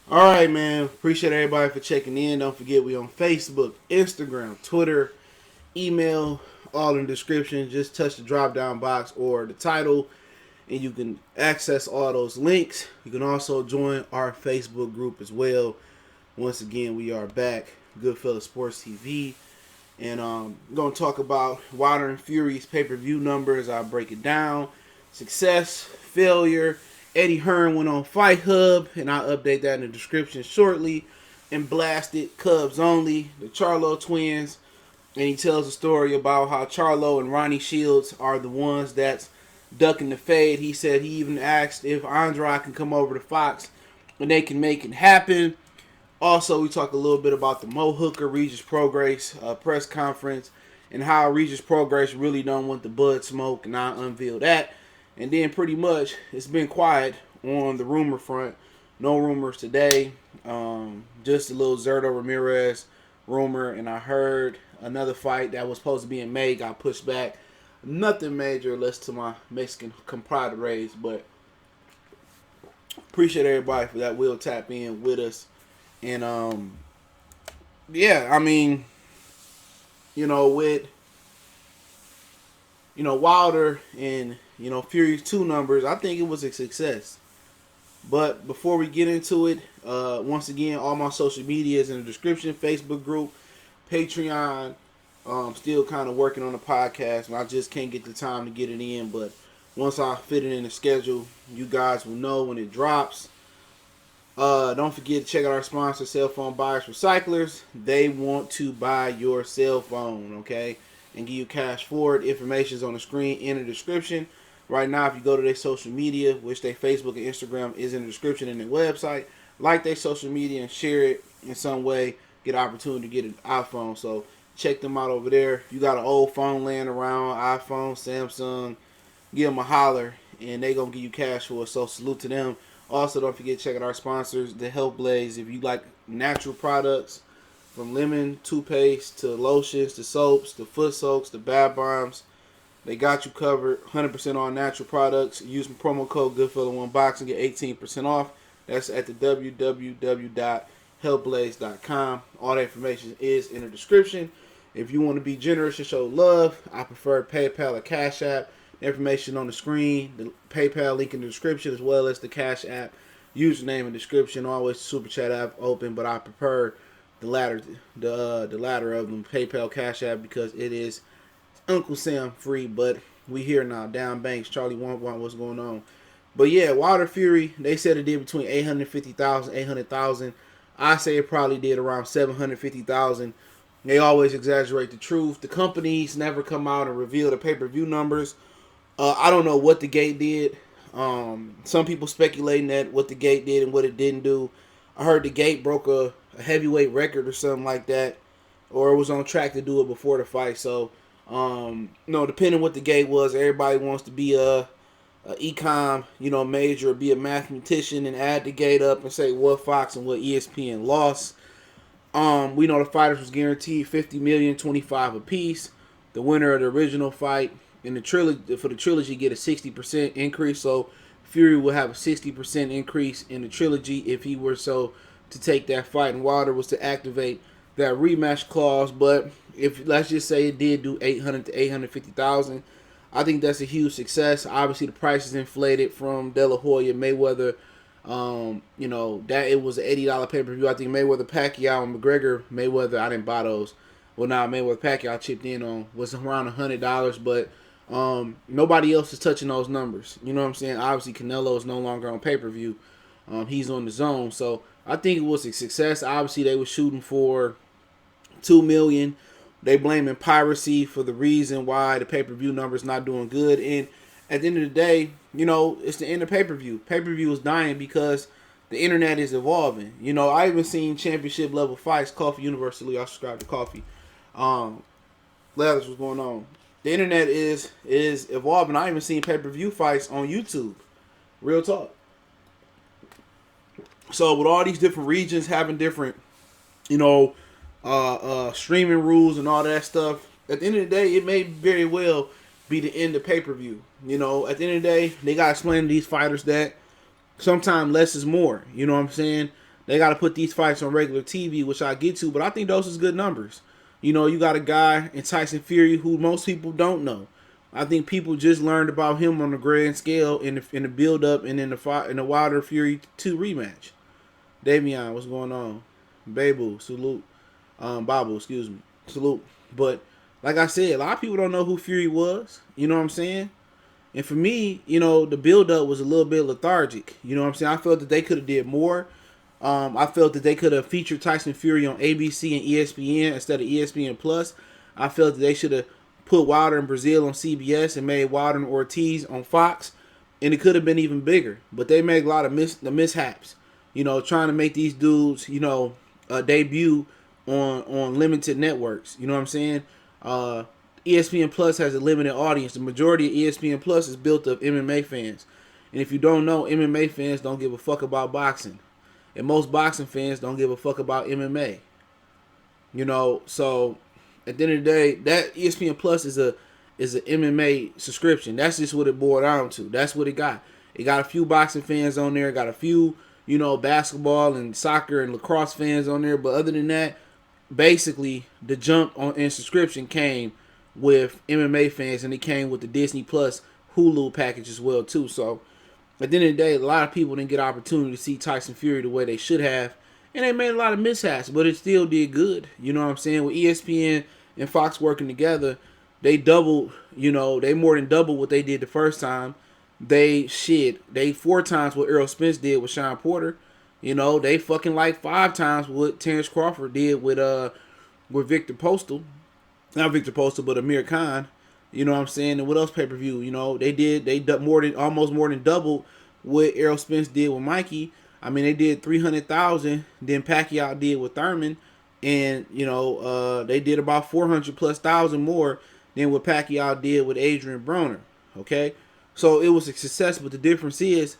All right, man. Appreciate everybody for checking in. Don't forget we on Facebook, Instagram, Twitter, email, all in the description. Just touch the drop down box or the title, and you can access all those links. You can also join our Facebook group as well. Once again, we are back, Goodfellas Sports TV, and going to talk about Wilder and Fury's pay-per-view numbers. I'll break it down, success, failure. Eddie Hearn went on Fight Hub, and I'll update that in the description shortly. And blasted Cubs only, the Charlo twins, and he tells a story about how Charlo and Ronnie Shields are the ones that's ducking the fade. He said he even asked if Andrade can come over to Fox and they can make it happen. Also, we talk a little bit about the Mo Hooker Regis Prograis press conference and how Regis Prograis really don't want the bud smoke, and I unveil that. And then pretty much it's been quiet on the rumor front. No rumors today. Just a little Zerto Ramirez rumor, and I heard another fight that was supposed to be in May got pushed back. Nothing major, less to my Mexican compadres, but appreciate everybody for that. Will tap in with us. And yeah, I mean, with Wilder and Fury's 2 numbers, I think it was a success. But before we get into it, once again, all my social media is in the description. Facebook group, Patreon. Still kind of working on the podcast, and I just can't get the time to get it in. But once I fit it in the schedule, you guys will know when it drops. Don't forget to check out our sponsor, Cell Phone Buyers Recyclers. They want to buy your cell phone, okay, and give you cash for it. Information is on the screen in the description. Right now, if you go to their social media, which their Facebook and Instagram is in the description and their website, like their social media and share it in some way, get an opportunity to get an iPhone. So check them out over there. If you got an old phone laying around, iPhone, Samsung, give them a holler, and they going to give you cash for it. So salute to them. Also, don't forget to check out our sponsors, the Health Blaze. If you like natural products, from lemon toothpaste to lotions to soaps to foot soaks to bath bombs, they got you covered. 100% all natural products. Use promo code Goodfella1Box and get 18% off. That's at the www.healthblaze.com. All that information is in the description. If you want to be generous and show love, I prefer PayPal or Cash App. Information on the screen, the PayPal link in the description, as well as the Cash App username and description. Always the Super Chat app open, but I prefer the latter of them, PayPal, Cash App, because it is Uncle Sam free. But we here now, down banks. Charlie want what's going on. But yeah, Wilder Fury, they said it did between 850,000, 800,000. I say it probably did around 750,000. They always exaggerate the truth. The companies never come out and reveal the pay-per-view numbers. I don't know what the gate did. Some people speculating that what the gate did and what it didn't do. I heard the gate broke a heavyweight record or something like that, or it was on track to do it before the fight. So, depending what the gate was, everybody wants to be a econ, major, or be a mathematician and add the gate up and say what Fox and what ESPN lost. We know the fighters was guaranteed $50 million, 25 apiece. The winner of the original fight in the trilogy get a 60% increase. So Fury will have a 60% increase in the trilogy if he were so to take that fight, and Wilder was to activate that rematch clause. But if let's just say it did do 800 to 850,000, I think that's a huge success. Obviously, the price is inflated from De La Hoya Mayweather. That it was an $80 pay-per-view. I think Mayweather Pacquiao and McGregor Mayweather, I didn't buy those. Well, now Mayweather Pacquiao chipped in on was around $100, but nobody else is touching those numbers. You know what I'm saying? Obviously, Canelo is no longer on pay-per-view. He's on the zone. So I think it was a success. Obviously, they were shooting for $2 million. They blaming piracy for the reason why the pay-per-view number is not doing good. And at the end of the day, it's the end of pay-per-view. Pay-per-view is dying because the internet is evolving. I even seen championship level fights. Coffee Universally, I subscribe to Coffee. What's going on? The internet is evolving. I even seen pay-per-view fights on YouTube. Real talk. So with all these different regions having different, streaming rules and all that stuff, at the end of the day, it may very well be the end of pay-per-view. At the end of the day, they got to explain to these fighters that sometimes less is more. You know what I'm saying? They got to put these fights on regular TV, which I get to, but I think those is good numbers. You know, you got a guy in Tyson Fury who most people don't know. I think people just learned about him on the grand scale in the build up and in the Wilder Fury 2 rematch. Davion, what's going on? Babu, salute. Babu, excuse me, salute. But like I said, a lot of people don't know who Fury was. You know what I'm saying? And for me, you know, the build up was a little bit lethargic. You know what I'm saying? I felt that they could have did more. I felt that they could have featured Tyson Fury on ABC and ESPN instead of ESPN Plus. I felt that they should have put Wilder in Brazil on CBS and made Wilder and Ortiz on Fox, and it could have been even bigger. But they made a lot of mishaps. You know, trying to make these dudes, you know, debut on limited networks. You know what I'm saying? ESPN Plus has a limited audience. The majority of ESPN Plus is built of MMA fans. And if you don't know, MMA fans don't give a fuck about boxing. And most boxing fans don't give a fuck about MMA. You know, so at the end of the day, that ESPN Plus is an MMA subscription. That's just what it boiled down to. That's what it got. It got a few boxing fans on there. Got a few, you know, basketball and soccer and lacrosse fans on there. But other than that, basically, the jump in subscription came with MMA fans, and it came with the Disney Plus Hulu package as well, too. So at the end of the day, a lot of people didn't get an opportunity to see Tyson Fury the way they should have. And they made a lot of mishaps, but it still did good. You know what I'm saying? With ESPN and Fox working together, they doubled, you know, they more than doubled what they did the first time. They 4 times what Errol Spence did with Sean Porter. You know, they fucking like 5 times what Terrence Crawford did with Victor Postal. Not Victor Postal, but Amir Khan. You know what I'm saying? And what else pay-per-view? You know, they almost more than doubled what Errol Spence did with Mikey. I mean, they did 300,000. Then Pacquiao did with Thurman, and you know, they did about 400,000+ more than what Pacquiao did with Adrian Broner. Okay, so it was a success, but the difference is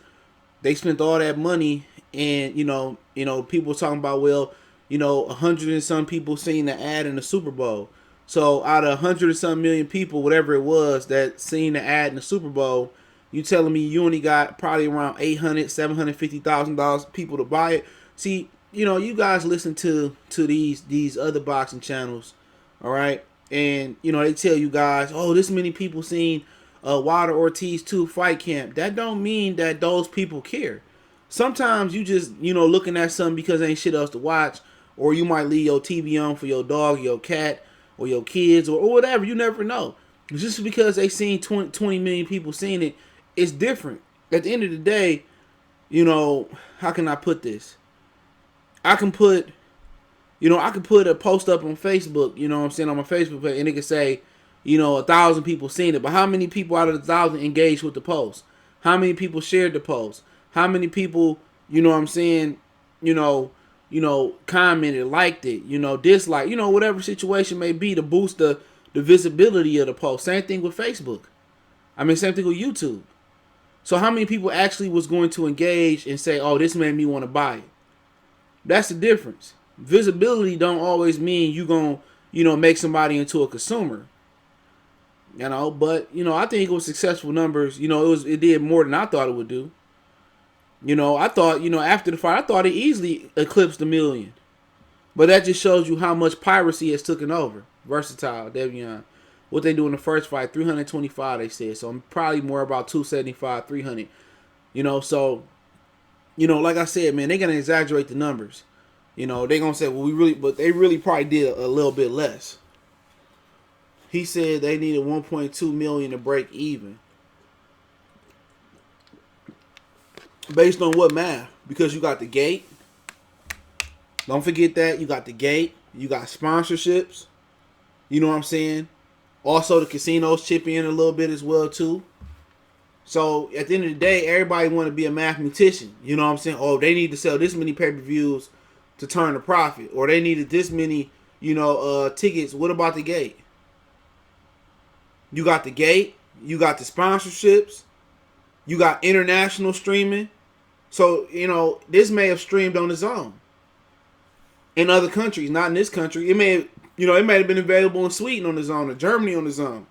they spent all that money, and you know, people talking about, well, you know, 100 and some people seen the ad in the Super Bowl. So out of 100 and some million people, whatever it was, that seen the ad in the Super Bowl, you telling me you only got probably around $750,000 people to buy it? See, you know, you guys listen to these other boxing channels, all right? And, you know, they tell you guys, oh, this many people seen Wilder Ortiz 2 fight camp. That don't mean that those people care. Sometimes you just, you know, looking at something because there ain't shit else to watch, or you might leave your TV on for your dog, your cat, or your kids, or whatever. You never know. Just because they seen 20 million people seeing it, it's different. At the end of the day, you know, how can I put this? I can put a post up on Facebook, you know what I'm saying, on my Facebook page, and it can say, you know, 1,000 people seen it. But how many people out of the 1,000 engaged with the post? How many people shared the post? How many people, you know what I'm saying, you know, commented, liked it, you know, disliked, you know, whatever situation may be to boost the visibility of the post. Same thing with Facebook. I mean, same thing with YouTube. So how many people actually was going to engage and say, oh, this made me want to buy it? That's the difference. Visibility don't always mean you going to, you know, make somebody into a consumer. You know, but, you know, I think it was successful numbers. You know, it did more than I thought it would do. You know, I thought, you know, after the fight, I thought it easily eclipsed 1 million. But that just shows you how much piracy has taken over. Versatile, Devion. What they do in the first fight, 325, they said. So I'm probably more about 275, 300. You know, so, you know, like I said, man, they're going to exaggerate the numbers. You know, they're going to say, well, but they really probably did a little bit less. He said they needed 1.2 million to break even. Based on what math? Because you got the gate. Don't forget that. You got the gate. You got sponsorships. You know what I'm saying? Also, the casinos chip in a little bit as well, too. So, at the end of the day, everybody want to be a mathematician. You know what I'm saying? Oh, they need to sell this many pay-per-views to turn a profit. Or they needed this many, you know, tickets. What about the gate? You got the gate. You got the sponsorships. You got international streaming. So, you know, this may have streamed on its own. In other countries, not in this country. It may have been available in Sweden on its own, or Germany on its own.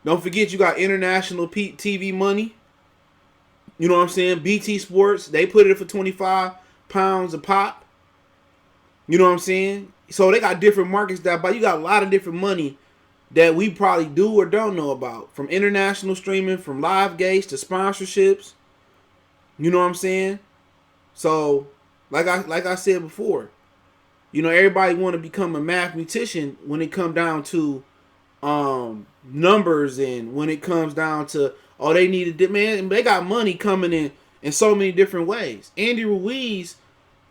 Don't forget you got international TV money. You know what I'm saying? BT Sports, they put it for 25. pounds a pop. You know what I'm saying? So they got different markets that buy. You got a lot of different money that we probably do or don't know about. From international streaming, from live gates to sponsorships. You know what I'm saying? So, like I said before, everybody want to become a mathematician when it comes down to numbers, and when it comes down to they needed, man, they got money coming in so many different ways. Andy Ruiz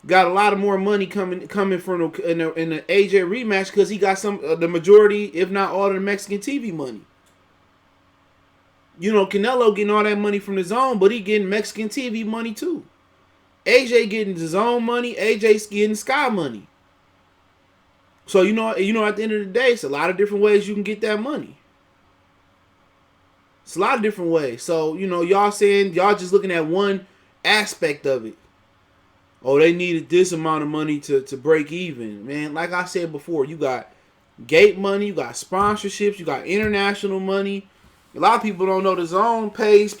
got a lot of more money coming from in the AJ rematch because he got the majority, if not all, of the Mexican TV money. Canelo getting all that money from the zone, but he getting Mexican TV money too. AJ getting the zone money, AJ's getting Sky money. So at the end of the day, it's a lot of different ways you can get that money. It's a lot of different ways. So, y'all saying y'all just looking at one aspect of it. Oh, they needed this amount of money to break even. Man, like I said before, you got gate money, you got sponsorships, you got international money. A lot of people don't know the zone pays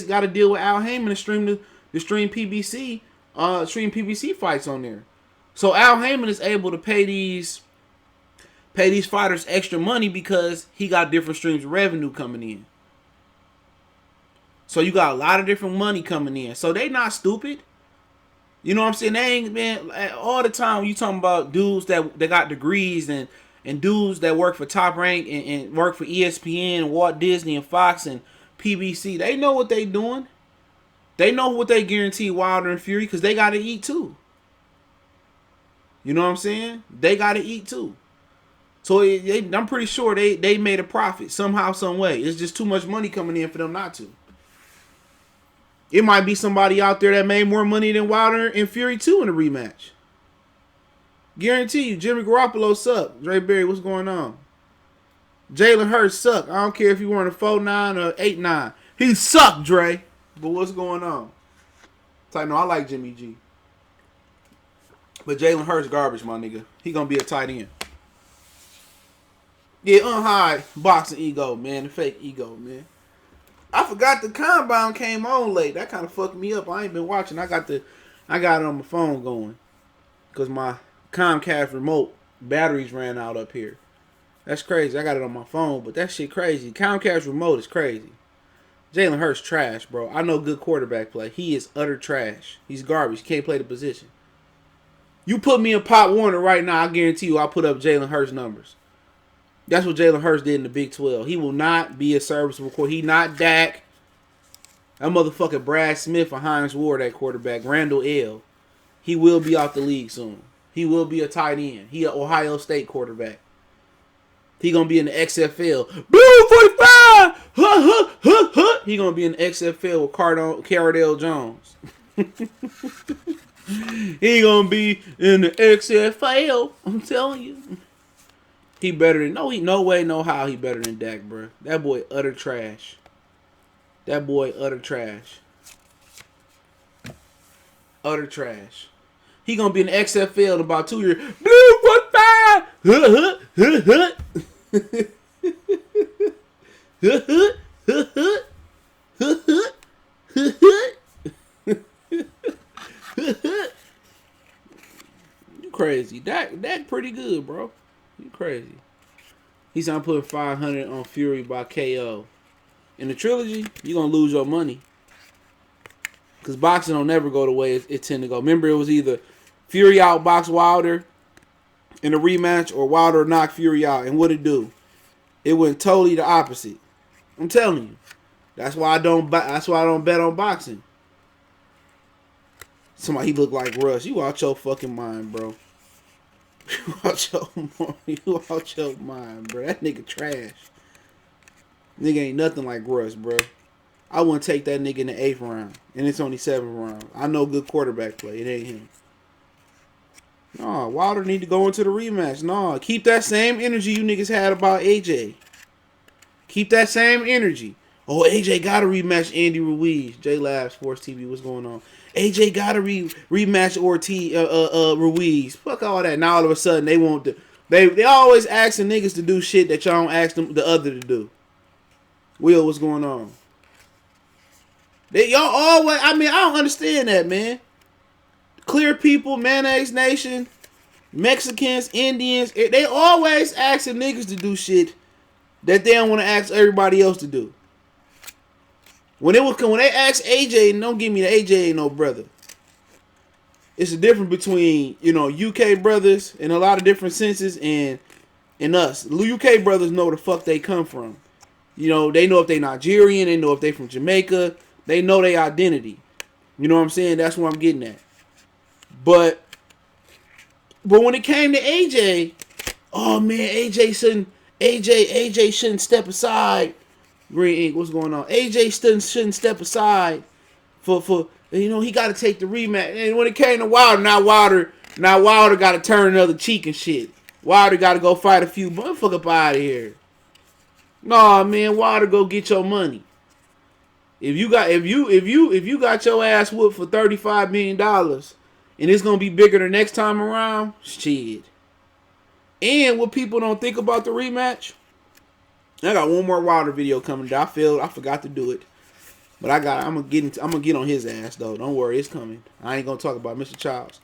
got to deal with Al Haymon to stream PBC fights on there. So Al Haymon is able to pay these fighters extra money because he got different streams of revenue coming in. So you got a lot of different money coming in. So they not stupid. You know what I'm saying? They ain't, man, all the time you talking about dudes that got degrees and dudes that work for Top Rank and work for ESPN and Walt Disney and Fox and PBC. They know what they doing. They know what they guarantee Wilder and Fury because they got to eat too. You know what I'm saying? They got to eat too. So I'm pretty sure they made a profit somehow, some way. It's just too much money coming in for them not to. It might be somebody out there that made more money than Wilder and Fury too in a rematch. Guarantee you, Jimmy Garoppolo suck. Dre Berry, what's going on? Jalen Hurts suck. I don't care if you weren't a 4'9" or 8'9". He sucked, Dre. But what's going on? I like Jimmy G. But Jalen Hurts garbage, my nigga. He gonna be a tight end. Yeah, unhide boxing ego, man. The fake ego, man. I forgot the combine came on late. That kind of fucked me up. I ain't been watching. I got it on my phone going. Because my Comcast remote batteries ran out up here. That's crazy. I got it on my phone, but that shit crazy. Comcast remote is crazy. Jalen Hurts trash, bro. I know good quarterback play. He is utter trash. He's garbage. He can't play the position. You put me in Pop Warner right now, I guarantee you I'll put up Jalen Hurts numbers. That's what Jalen Hurts did in the Big 12. He will not be a serviceable quarterback. He not Dak. That motherfucker Brad Smith or Hines Ward, that quarterback. Randall L. He will be out the league soon. He will be a tight end. He an Ohio State quarterback. He gonna be in the XFL. Blue 45! He gonna be in the XFL with Cardale Jones. He gonna be in the XFL. I'm telling you. He better than no way, no how he better than Dak, bro. That boy utter trash. That boy utter trash. Utter trash. He gonna be in the XFL in about 2 years. Blue 45. You crazy. Dak pretty good, bro. You crazy. He's gonna put 500 on Fury by KO. In the trilogy, you're gonna lose your money. Because boxing don't never go the way it tend to go. Remember, it was either Fury outboxed Wilder in a rematch or Wilder knocked Fury out. And what'd it do? It went totally the opposite. I'm telling you. That's why I don't bet on boxing. Somebody, he look like Russ. You out your fucking mind, bro. You out your mind, bro. That nigga trash. Nigga ain't nothing like Russ, bro. I wouldn't take that nigga in the 8th round. And it's only 7th round. I know good quarterback play. It ain't him. Nah, Wilder need to go into the rematch. Nah, keep that same energy you niggas had about AJ. Keep that same energy. Oh, AJ got to rematch Andy Ruiz. J Lab Sports TV, what's going on? AJ got to rematch Ruiz. Fuck all that. Now all of a sudden they want to. They always asking niggas to do shit that y'all don't ask them the other to do. Will, what's going on? Y'all always. I mean, I don't understand that, man. clear people, Mayonnaise Nation, Mexicans, Indians, they always asking niggas to do shit that they don't want to ask everybody else to do. When they ask AJ, and don't give me the AJ ain't no brother. It's a difference between, UK brothers in a lot of different senses and us. The UK brothers know where the fuck they come from. They know if they Nigerian, they know if they from Jamaica, they know their identity. You know what I'm saying? That's what I'm getting at. But when it came to AJ, oh man, AJ shouldn't step aside. Green Ink, what's going on? AJ shouldn't step aside for he got to take the rematch. And when it came to Wilder, now Wilder got to turn another cheek and shit. Wilder got to go fight a few motherfucker up out of here. Nah, man, Wilder, go get your money. If you got your ass whooped for $35 million and it's gonna be bigger the next time around, shit. And what people don't think about the rematch, I got one more Wilder video coming. I forgot to do it, but I'm gonna get on his ass though. Don't worry, it's coming. I ain't gonna talk about Mr. Childs.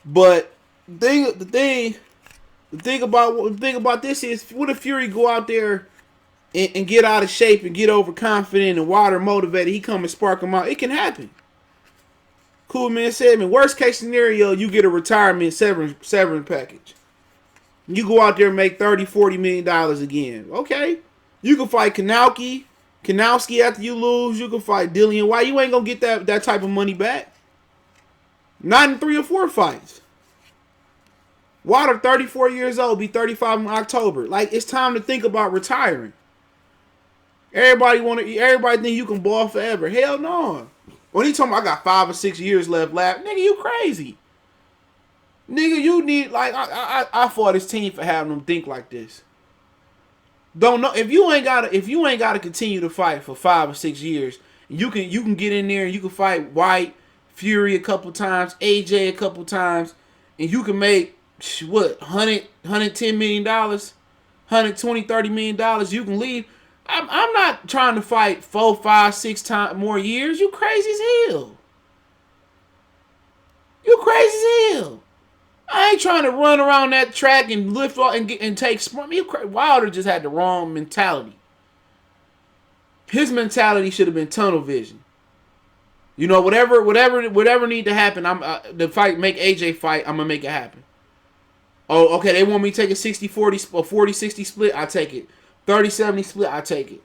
But the thing about this is, what if Fury go out there and get out of shape and get overconfident and Wilder motivated, he come and spark him out. It can happen. Cool Man said, worst case scenario, you get a retirement severance package. You go out there and make $30-40 million again. Okay. You can fight Kanowski after you lose. You can fight Dillian White. You ain't going to get that type of money back. Not in 3 or 4 fights. Wilder, 34 years old, be 35 in October. Like, it's time to think about retiring. Everybody think you can ball forever. Hell no. When he told me I got 5 or 6 years left, nigga, you crazy. Nigga, you need, like, I fought his team for having them think like this. Don't know if you ain't gotta continue to fight for 5 or 6 years. You can get in there and you can fight White, Fury a couple times, AJ a couple times, and you can make what, $110 million, $120, $30 million. You can leave. I'm not trying to fight 4, 5, 6 times more years. You crazy as hell. You crazy as hell. I ain't trying to run around that track and lift off and take smart. Wilder just had the wrong mentality. His mentality should have been tunnel vision. Whatever need to happen, the fight, make AJ fight, I'm gonna make it happen. Oh, okay, they want me to take a 60-40 or 40-60 split, I take it. 30-70 split, I take it.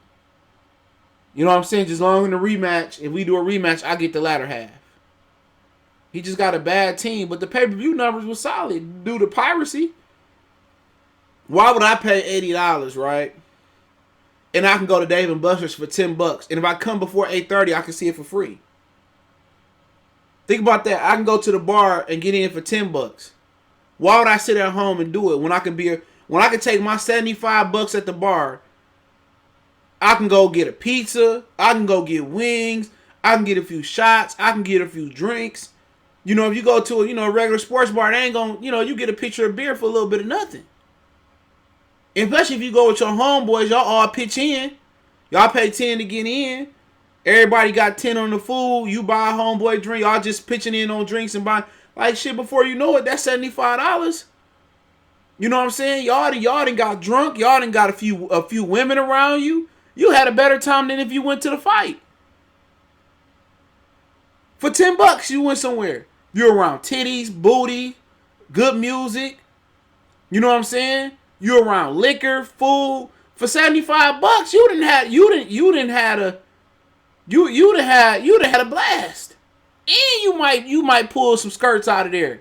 You know what I'm saying? Just long in the rematch, if we do a rematch, I get the latter half. He just got a bad team, but the pay-per-view numbers were solid due to piracy. Why would I pay $80, right? And I can go to Dave & Buster's for $10. And if I come before 8:30, I can see it for free. Think about that. I can go to the bar and get in for $10. Why would I sit at home and do it when I can take my $75 at the bar? I can go get a pizza. I can go get wings. I can get a few shots. I can get a few drinks. If you go to a regular sports bar, they ain't gonna, you get a pitcher of beer for a little bit of nothing. Especially if you go with your homeboys, y'all all pitch in. Y'all pay 10 to get in. Everybody got 10 on the food. You buy a homeboy drink. Y'all just pitching in on drinks and buying. Like, shit, before you know it, that's $75. You know what I'm saying? Y'all done got drunk. Y'all done got a few women around you. You had a better time than if you went to the fight. For $10, you went somewhere. You're around titties, booty, good music. You know what I'm saying? You're around liquor, food. For $75, you done had a blast. And you might pull some skirts out of there.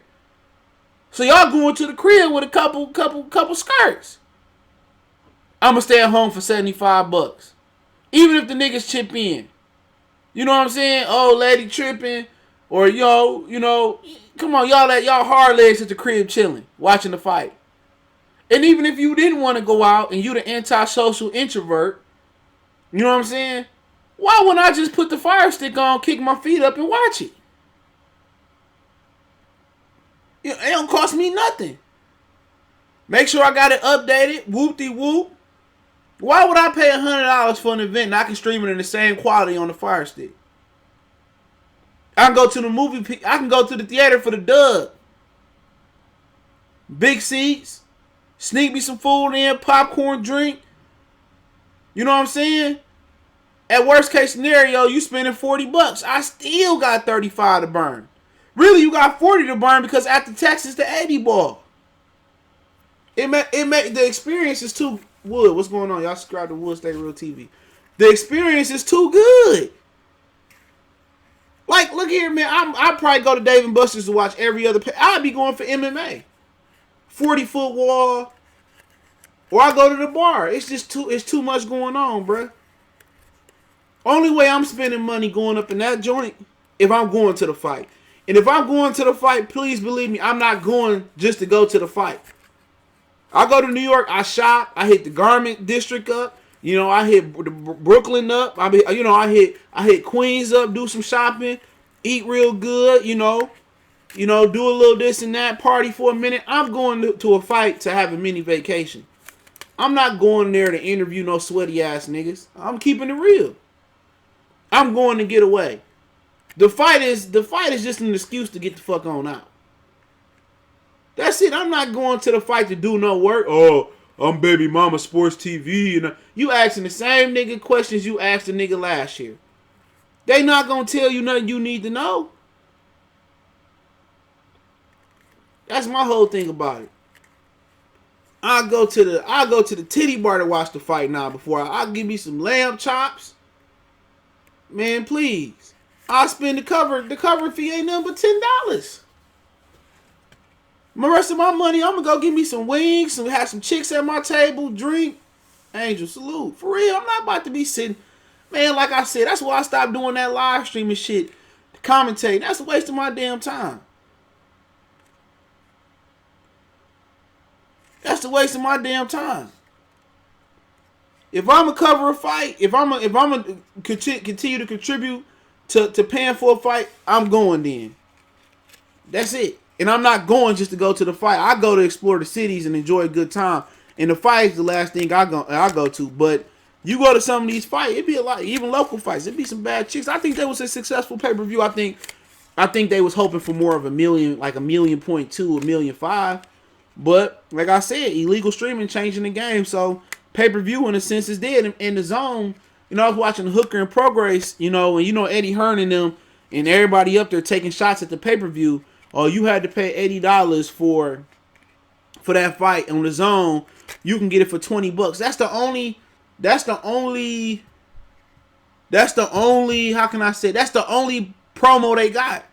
So y'all going to the crib with a couple skirts. I'ma stay at home for $75. Even if the niggas chip in. You know what I'm saying? Oh, lady tripping. Or come on, y'all hard legs at the crib chilling, watching the fight. And even if you didn't want to go out and you the antisocial introvert, you know what I'm saying? Why wouldn't I just put the fire stick on, kick my feet up, and watch it? It don't cost me nothing. Make sure I got it updated. Whoop-de-whoop. Why would I pay $100 for an event and I can stream it in the same quality on the fire stick? I can go to the movie. I can go to the theater for the dub. Big seats. Sneak me some food in. Popcorn, drink. You know what I'm saying? At worst case scenario, you spending $40. I still got 35 to burn. Really, you got 40 to burn because after taxes, the 80 ball. It make the experience is too Wood. What's going on? Y'all subscribe to Wood State Real TV. The experience is too good. Like, look here, man. I'd probably go to Dave & Buster's to watch every other. I'd be going for MMA. 40-foot wall. Or I go to the bar. It's just too much going on, bruh. Only way I'm spending money going up in that joint if I'm going to the fight. And if I'm going to the fight, please believe me, I'm not going just to go to the fight. I go to New York, I shop, I hit the Garment District up. You know, I hit Brooklyn up. I hit Queens up, do some shopping, eat real good, you know, do a little this and that, party for a minute. I'm going to a fight to have a mini vacation. I'm not going there to interview no sweaty ass niggas. I'm keeping it real. I'm going to get away. The fight is just an excuse to get the fuck on out. That's it. I'm not going to the fight to do no work. Oh, I'm Baby Mama Sports TV. And you asking the same nigga questions you asked the nigga last year. They not gonna tell you nothing you need to know. That's my whole thing about it. I go to the titty bar to watch the fight now before I'll give me some lamb chops. Man, please. I'll spend the cover fee ain't nothing but $10. The rest of my money, I'm gonna go get me some wings, and have some chicks at my table, drink. Angel, salute. For real, I'm not about to be sitting. Man, like I said, that's why I stopped doing that live streaming shit. Commentating. That's a waste of my damn time. That's the waste of my damn time. If I'm gonna cover a fight, if I'm gonna continue to contribute to paying for a fight, I'm going then. That's it. And I'm not going just to go to the fight. I go to explore the cities and enjoy a good time. And the fight is the last thing I go to. But you go to some of these fights, it'd be a lot, even local fights. It'd be some bad chicks. I think that was a successful pay-per-view. I think they was hoping for more of a million, like 1.2 million, 1.5 million. But like I said, illegal streaming changing the game. So pay-per-view in a sense is dead. In the zone, I was watching Hooker and Prograis, and Eddie Hearn and them, and everybody up there taking shots at the pay-per-view. Oh, you had to pay $80 for that fight on the zone. You can get it for $20. That's the only, how can I say, that's the only promo they got.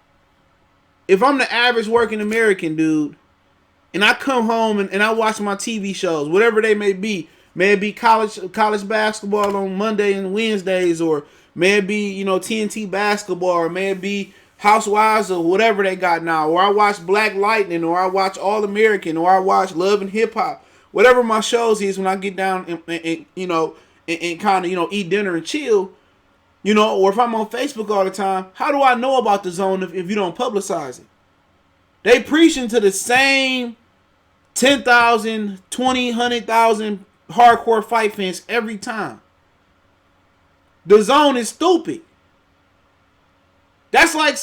If I'm the average working American dude, and I come home and I watch my TV shows, whatever they may be college basketball on Monday and Wednesdays, or may it be, TNT basketball, or may it be Housewives or whatever they got now, or I watch Black Lightning, or I watch All American, or I watch Love and Hip Hop, whatever my shows is when I get down and kind of eat dinner and chill, or if I'm on Facebook all the time. How do I know about the zone if you don't publicize it? They preaching to the same 10,000, 20, 100,000 hardcore fight fans every time. The zone is stupid. That's like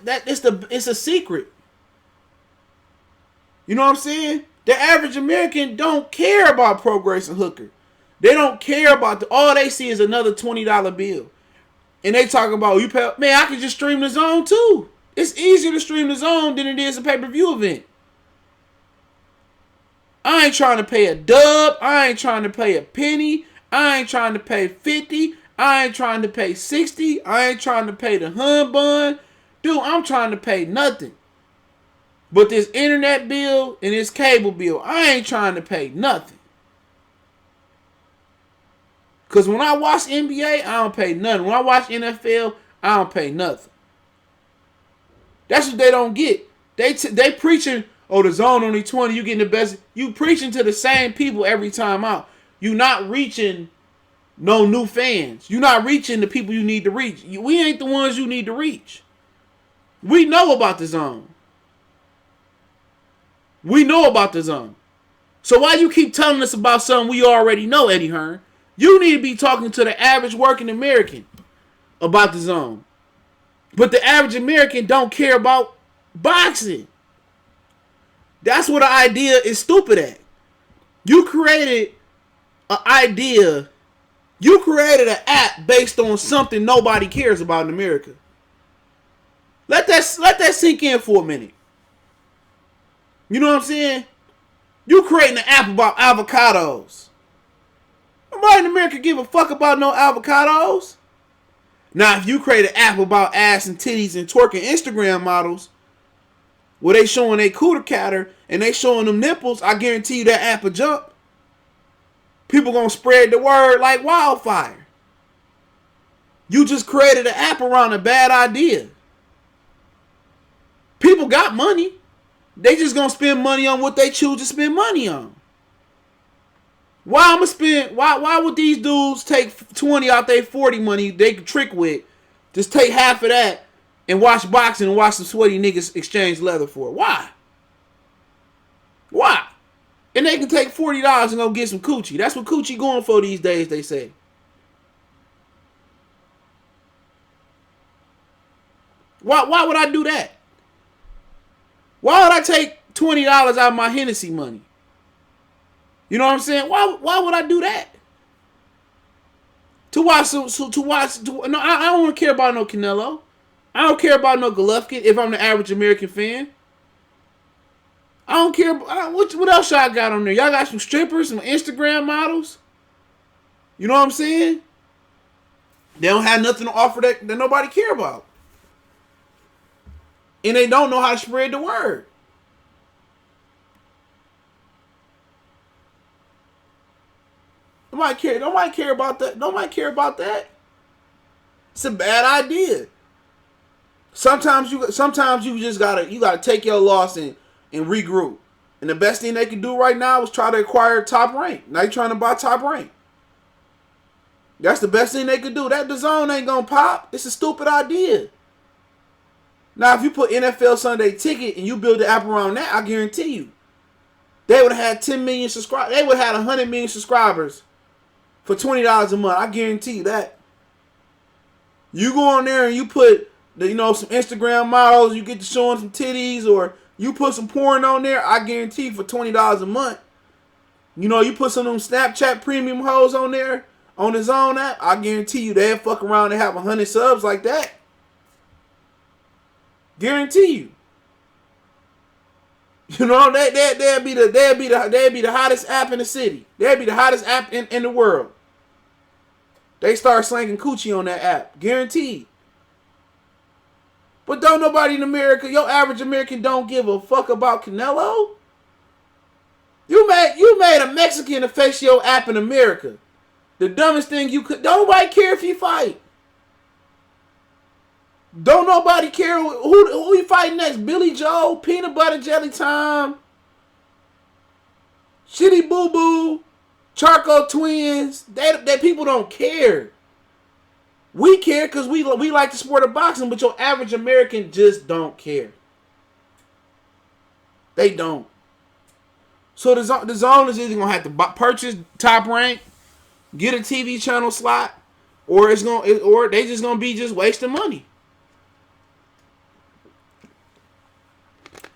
it's a secret. You know what I'm saying? The average American don't care about Prograis and Hooker. They don't care about all they see is another $20 bill. And they talk about, I can just stream the zone too. It's easier to stream the zone than it is a pay-per-view event. I ain't trying to pay a dub. I ain't trying to pay a penny. I ain't trying to pay 50. I ain't trying to pay 60. I ain't trying to pay the hun bun. Dude, I'm trying to pay nothing. But this internet bill and this cable bill, I ain't trying to pay nothing. Because when I watch NBA, I don't pay nothing. When I watch NFL, I don't pay nothing. That's what they don't get. They preaching, the zone only 20, you getting the best. You preaching to the same people every time out. You not reaching no new fans. You're not reaching the people you need to reach. We ain't the ones you need to reach. We know about the zone. We know about the zone. So why you keep telling us about something we already know, Eddie Hearn? You need to be talking to the average working American about the zone. But the average American don't care about boxing. That's what the idea is stupid at. You created an idea. You created an app based on something nobody cares about in America. Let that sink in for a minute. You know what I'm saying? You creating an app about avocados. Nobody in America give a fuck about no avocados. Now, if you create an app about ass and titties and twerking Instagram models, where they showing they cooter catter and they showing them nipples, I guarantee you that app will jump. People gonna spread the word like wildfire. You just created an app around a bad idea. People got money. They just gonna spend money on what they choose to spend money on. Why would these dudes take 20 out their 40 money they could trick with? Just take half of that and watch boxing and watch some sweaty niggas exchange leather for it. Why? Why? And they can take $40 and go get some coochie. That's what coochie going for these days, they say. Why would I do that? Why would I take $20 out of my Hennessy money? You know what I'm saying? Why would I do that? No, I don't want to care about no Canelo. I don't care about no Golovkin if I'm the average American fan. I don't care. What else y'all got on there? Y'all got some strippers, some Instagram models. You know what I'm saying? They don't have nothing to offer that nobody care about. And they don't know how to spread the word. Nobody care about that. Nobody care about that. It's a bad idea. Sometimes you just gotta take your loss and regroup. And the best thing they can do right now is try to acquire top rank. Now you trying to buy top rank. That's the best thing they could do. That DAZN ain't gonna pop. It's a stupid idea. Now, if you put NFL Sunday Ticket and you build the app around that, I guarantee you, they would have had 10 million subscribers. They would have had 100 million subscribers for $20 a month. I guarantee you that. You go on there and you put some Instagram models, you get to showing some titties, or you put some porn on there, I guarantee you for $20 a month. You put some of them Snapchat premium hoes on there, on the DAZN app, I guarantee you they'll fuck around and have 100 subs like that. Guarantee you. They'll be the hottest app in the city. They'll be the hottest app in the world. They start slanging coochie on that app. Guaranteed. But don't nobody in America, your average American don't give a fuck about Canelo. You made a Mexican to face your app in America. The dumbest thing you could. Don't nobody care if you fight. Don't nobody care who you fight next. Billy Joe, Peanut Butter Jelly Time, Shitty Boo Boo, Charco Twins. They people don't care. We care because we like the sport of boxing, but your average American just don't care. They don't. So the DAZN is either gonna have to purchase Top Rank, get a TV channel slot, or they just gonna be just wasting money.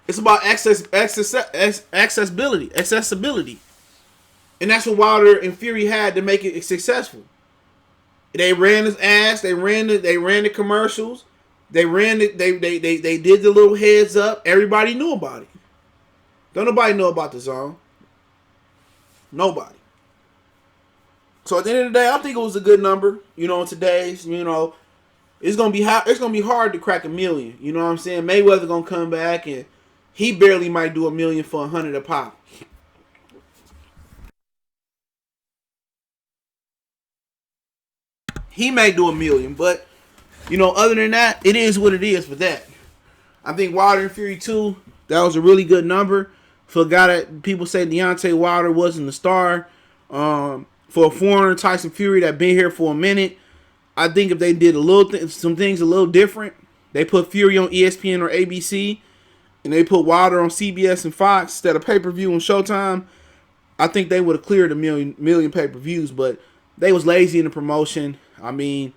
It's about accessibility. And that's what Wilder and Fury had to make it successful. They ran his ass, they ran the commercials, they did the little heads up, everybody knew about it. Don't nobody know about the DAZN. Nobody. So at the end of the day, I think it was a good number, in today's, it's gonna be hard to crack 1 million. You know what I'm saying? Mayweather gonna come back and he barely might do 1 million for 100 a pop. He may do 1 million, but other than that, it is what it is for that. I think Wilder and Fury 2, that was a really good number. For a guy that people say Deontay Wilder wasn't the star. For a foreigner, Tyson Fury, that been here for a minute, I think if they did some things a little different, they put Fury on ESPN or ABC, and they put Wilder on CBS and Fox instead of pay-per-view on Showtime, I think they would have cleared a million pay-per-views, but they was lazy in the promotion. I mean,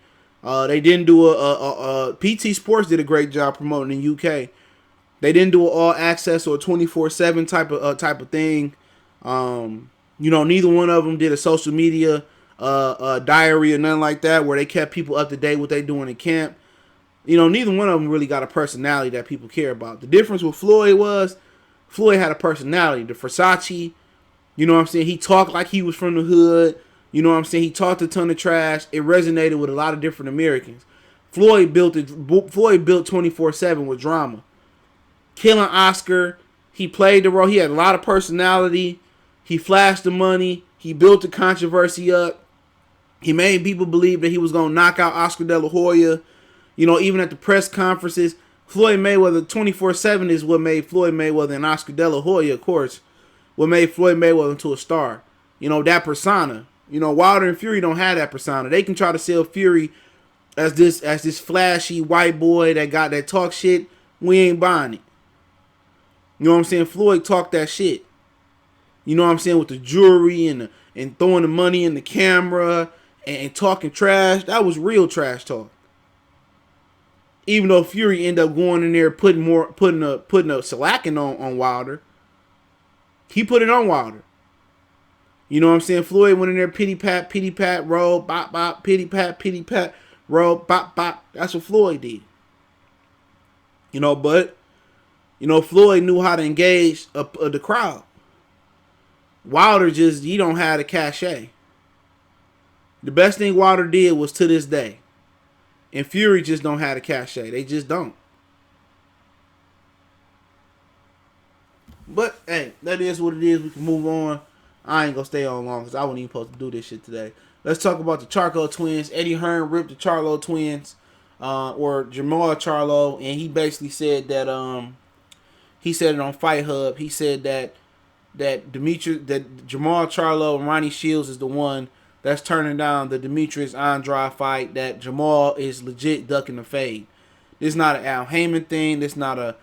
They didn't do a PT Sports did a great job promoting in UK. They didn't do an all access or 24/7 type of thing. Neither one of them did a social media diary or nothing like that where they kept people up to date what they doing in camp. Neither one of them really got a personality that people care about. The difference with Floyd was Floyd had a personality. The Versace, he talked like he was from the hood. He talked a ton of trash. It resonated with a lot of different Americans. Floyd built 24/7 with drama. Killing Oscar, he played the role. He had a lot of personality. He flashed the money. He built the controversy up. He made people believe that he was going to knock out Oscar De La Hoya. Even at the press conferences, Floyd Mayweather 24/7 is what made Floyd Mayweather and Oscar De La Hoya, of course, what made Floyd Mayweather into a star. That persona. Wilder and Fury don't have that persona. They can try to sell Fury as this flashy white boy that talk shit. We ain't buying it. Floyd talked that shit. With the jewelry and throwing the money in the camera and talking trash. That was real trash talk. Even though Fury ended up going in there putting a slacking on Wilder. He put it on Wilder. Floyd went in there pity pat, roll, bop bop, pity pat, roll, bop bop. That's what Floyd did. But Floyd knew how to engage the crowd. Wilder he don't have the cachet. The best thing Wilder did was to this day. And Fury just don't have the cachet. They just don't. But, hey, that is what it is. We can move on. I ain't going to stay on long because I wasn't even supposed to do this shit today. Let's talk about the Charlo twins. Eddie Hearn ripped the Charlo twins, or Jermall Charlo, and he basically said that, he said it on Fight Hub. He said that Jermall Charlo and Ronnie Shields is the one that's turning down the Demetrius Andrade fight, that Jermall is legit ducking the fade. This is not an Al Haymon thing. This is not a,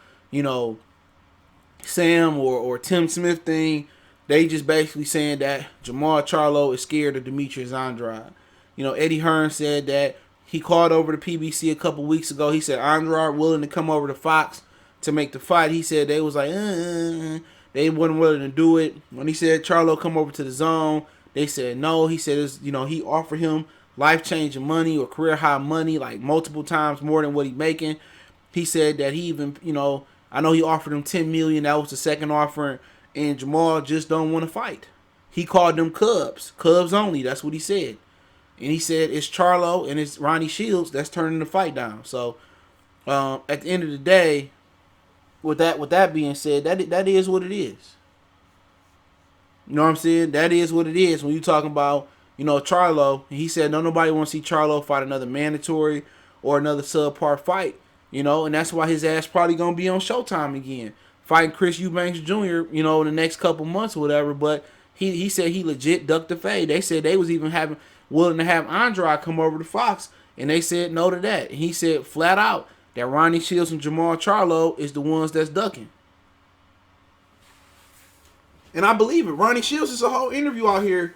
Sam or Tim Smith thing. They just basically saying that Jermall Charlo is scared of Demetrius Andrade. Eddie Hearn said that he called over to PBC a couple weeks ago. He said Andrade willing to come over to Fox to make the fight. He said they was like, they wasn't willing to do it. When he said Charlo come over to the zone, they said no. He said, he offered him life-changing money or career-high money, like multiple times more than what he making. He said that he even, I know he offered him $10 million. That was the second offer, and Jermall just don't want to fight. He called them Cubs only. That's what he said. And he said it's Charlo and it's Ronnie Shields that's turning the fight down. So, at the end of the day, with that being said, that is what it is. You know what I'm saying? That is what it is. When you talking about, Charlo, he said nobody wants to see Charlo fight another mandatory or another subpar fight. And that's why his ass probably gonna be on Showtime again, fighting Chris Eubanks Jr. In the next couple months or whatever. But he said he legit ducked the fade. They said they was even willing to have Andrade come over to Fox, and they said no to that. And he said flat out that Ronnie Shields and Jermall Charlo is the ones that's ducking. And I believe it. Ronnie Shields is a whole interview out here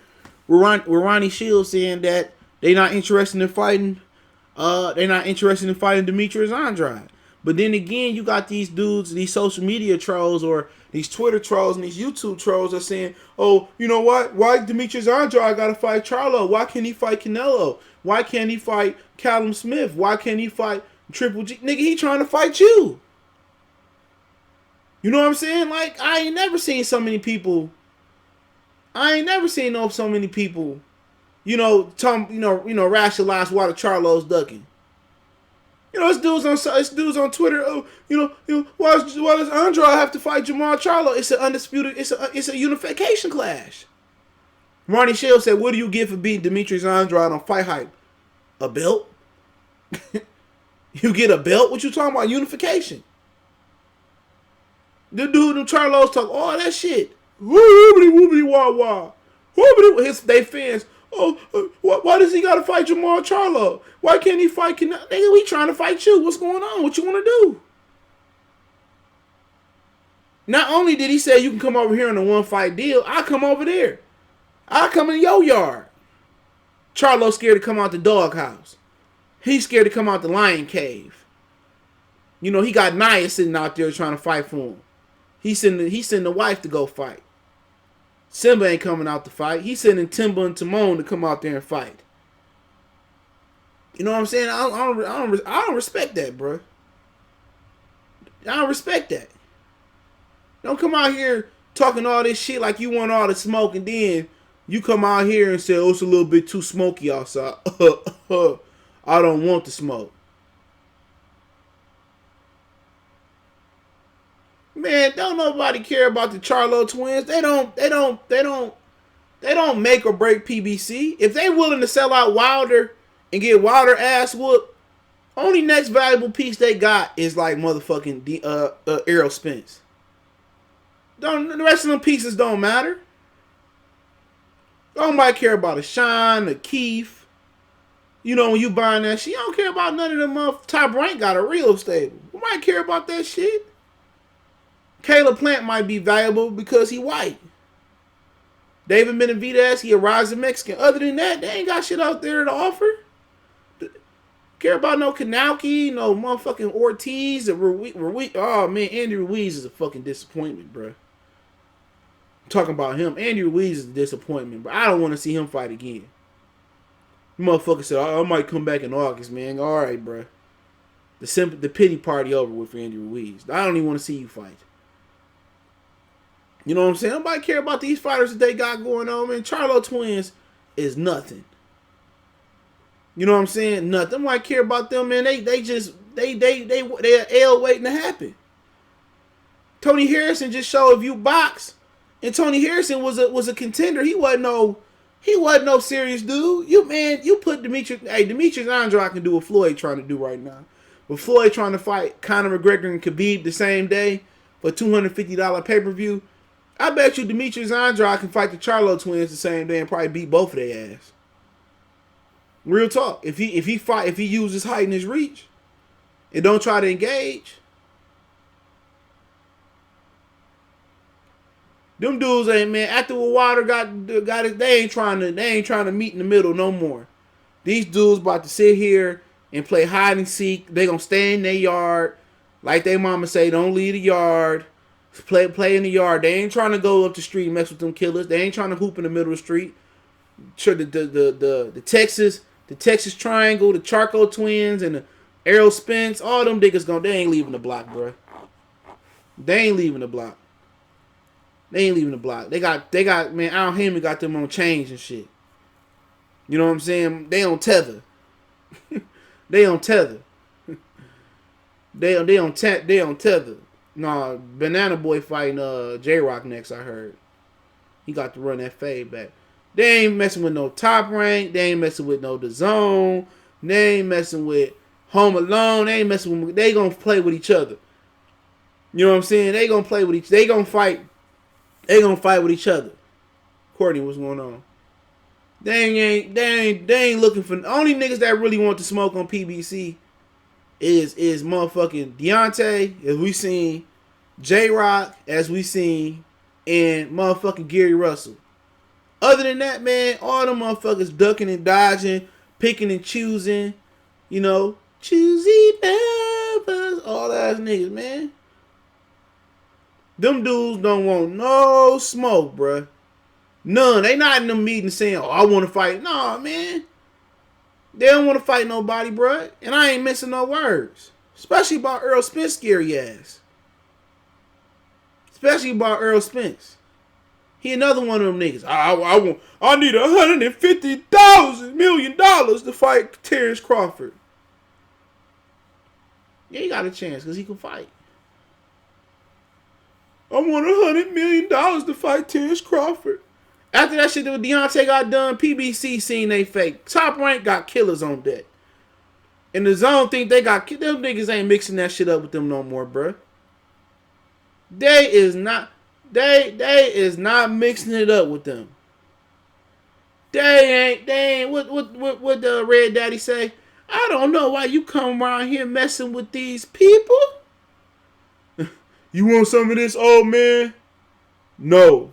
with Ronnie Shields saying that they not interested in fighting. They're not interested in fighting Demetrius Andrade. But then again, you got these dudes, these social media trolls or these Twitter trolls and these YouTube trolls are saying, oh, you know what? Why Demetrius Andrade got to fight Charlo? Why can't he fight Canelo? Why can't he fight Callum Smith? Why can't he fight Triple G? Nigga, he trying to fight you. You know what I'm saying? Like, I ain't never seen so many people. So many people, rationalize why the Charlo's ducking. It's dudes on Twitter. Oh, why does Andrade have to fight Jermall Charlo? It's an undisputed. It's a unification clash. Ronnie Shields said, "What do you get for beating Demetrius Andrade on Fight Hype? A belt? You get a belt? What you talking about? Unification." The dude in Charlo's talk all that shit. Woobly woobly wah wah. They fans. Oh, why does he got to fight Jermall Charlo? Why can't he fight Canelo? Nigga, we trying to fight you. What's going on? What you want to do? Not only did he say you can come over here on a one-fight deal, I come over there. I come in your yard. Charlo scared to come out the doghouse. He's scared to come out the lion cave. You know, he got Naya sitting out there trying to fight for him. He sending the wife to go fight. Simba ain't coming out to fight. He's sending Timba and Timon to come out there and fight. You know what I'm saying? I don't respect that, bro. I don't respect that. Don't come out here talking all this shit like you want all the smoke, and then you come out here and say, oh, it's a little bit too smoky outside. I don't want the smoke. Man, don't nobody care about the Charlo twins. They don't make or break PBC. If they willing to sell out Wilder and get Wilder ass whooped, only next valuable piece they got is like motherfucking Errol Spence. The rest of them pieces don't matter. Don't nobody care about a Shine, a Keith. You know, when you buying that shit, you don't care about none of them. Top Rank got a real stable. Who might care about that shit? Caleb Plant might be valuable because he white. David Benavidez, he a rising Mexican. Other than that, they ain't got shit out there to offer. Care about no Kanauki, no motherfucking Ortiz, or Ruiz. Oh man, Andy Ruiz is a fucking disappointment, bro. I'm talking about him. Andy Ruiz is a disappointment, but I don't want to see him fight again. The motherfucker said, I might come back in August, man. All right, bro. The pity party over with for Andy Ruiz. I don't even want to see you fight. You know what I'm saying? Nobody care about these fighters that they got going on, man. Charlo twins is nothing. You know what I'm saying? Nothing. Nobody care about them, man. They L waiting to happen. Tony Harrison just showed if you box, and Tony Harrison was a contender. He wasn't no serious dude. You put Demetrius. Hey, Demetrius Andrade can do what Floyd trying to do right now. But Floyd trying to fight Conor McGregor and Khabib the same day for $250 pay-per-view. I bet you Demetrius Andrade can fight the Charlo twins the same day and probably beat both of their ass. Real talk. If he uses his height and his reach and don't try to engage, them dudes ain't, man. After what Wilder got it, they ain't trying to meet in the middle no more. These dudes about to sit here and play hide and seek. They gonna stay in their yard, like they mama say, don't leave the yard. Play in the yard. They ain't trying to go up the street and mess with them killers. They ain't trying to hoop in the middle of the street. Sure, the Texas Triangle, the Charco twins, and the Errol Spence, all them niggas they ain't leaving the block, bro. They ain't leaving the block. They got man, Al Haymon got them on chains and shit. You know what I'm saying? They on tether. They on tether. They on tether. Nah, Banana Boy fighting J-Rock next, I heard. He got to run that fade back. They ain't messing with no Top Rank. They ain't messing with no DAZN. They ain't messing with Home Alone. They ain't messing with. They gonna play with each other. You know what I'm saying? They gonna play with each. They gonna fight. They gonna fight with each other. Courtney, what's going on? They ain't looking for. The only niggas that really want to smoke on PBC is motherfucking Deontay, as we seen, J-Rock, as we seen, and motherfucking Gary Russell. Other than that, man, all them motherfuckers ducking and dodging, picking and choosing, you know, choosy numbers, all ass niggas, man. Them dudes don't want no smoke, bruh. None. They not in them meetings saying, oh, I want to fight. Nah, man. They don't want to fight nobody, bruh. And I ain't missing no words. Especially about Errol Spence, scary ass. Especially about Errol Spence. He another one of them niggas. I need $150 million to fight Terrence Crawford. Yeah, he got a chance because he can fight. I want $100 million to fight Terrence Crawford. After that shit that Deontay got done, PBC seen they fake. Top Rank got killers on deck. And the zone think they got them niggas ain't mixing that shit up with them no more, bruh. They is not mixing it up with them. They ain't what the Red Daddy say? I don't know why you come around here messing with these people. You want some of this, old man? No.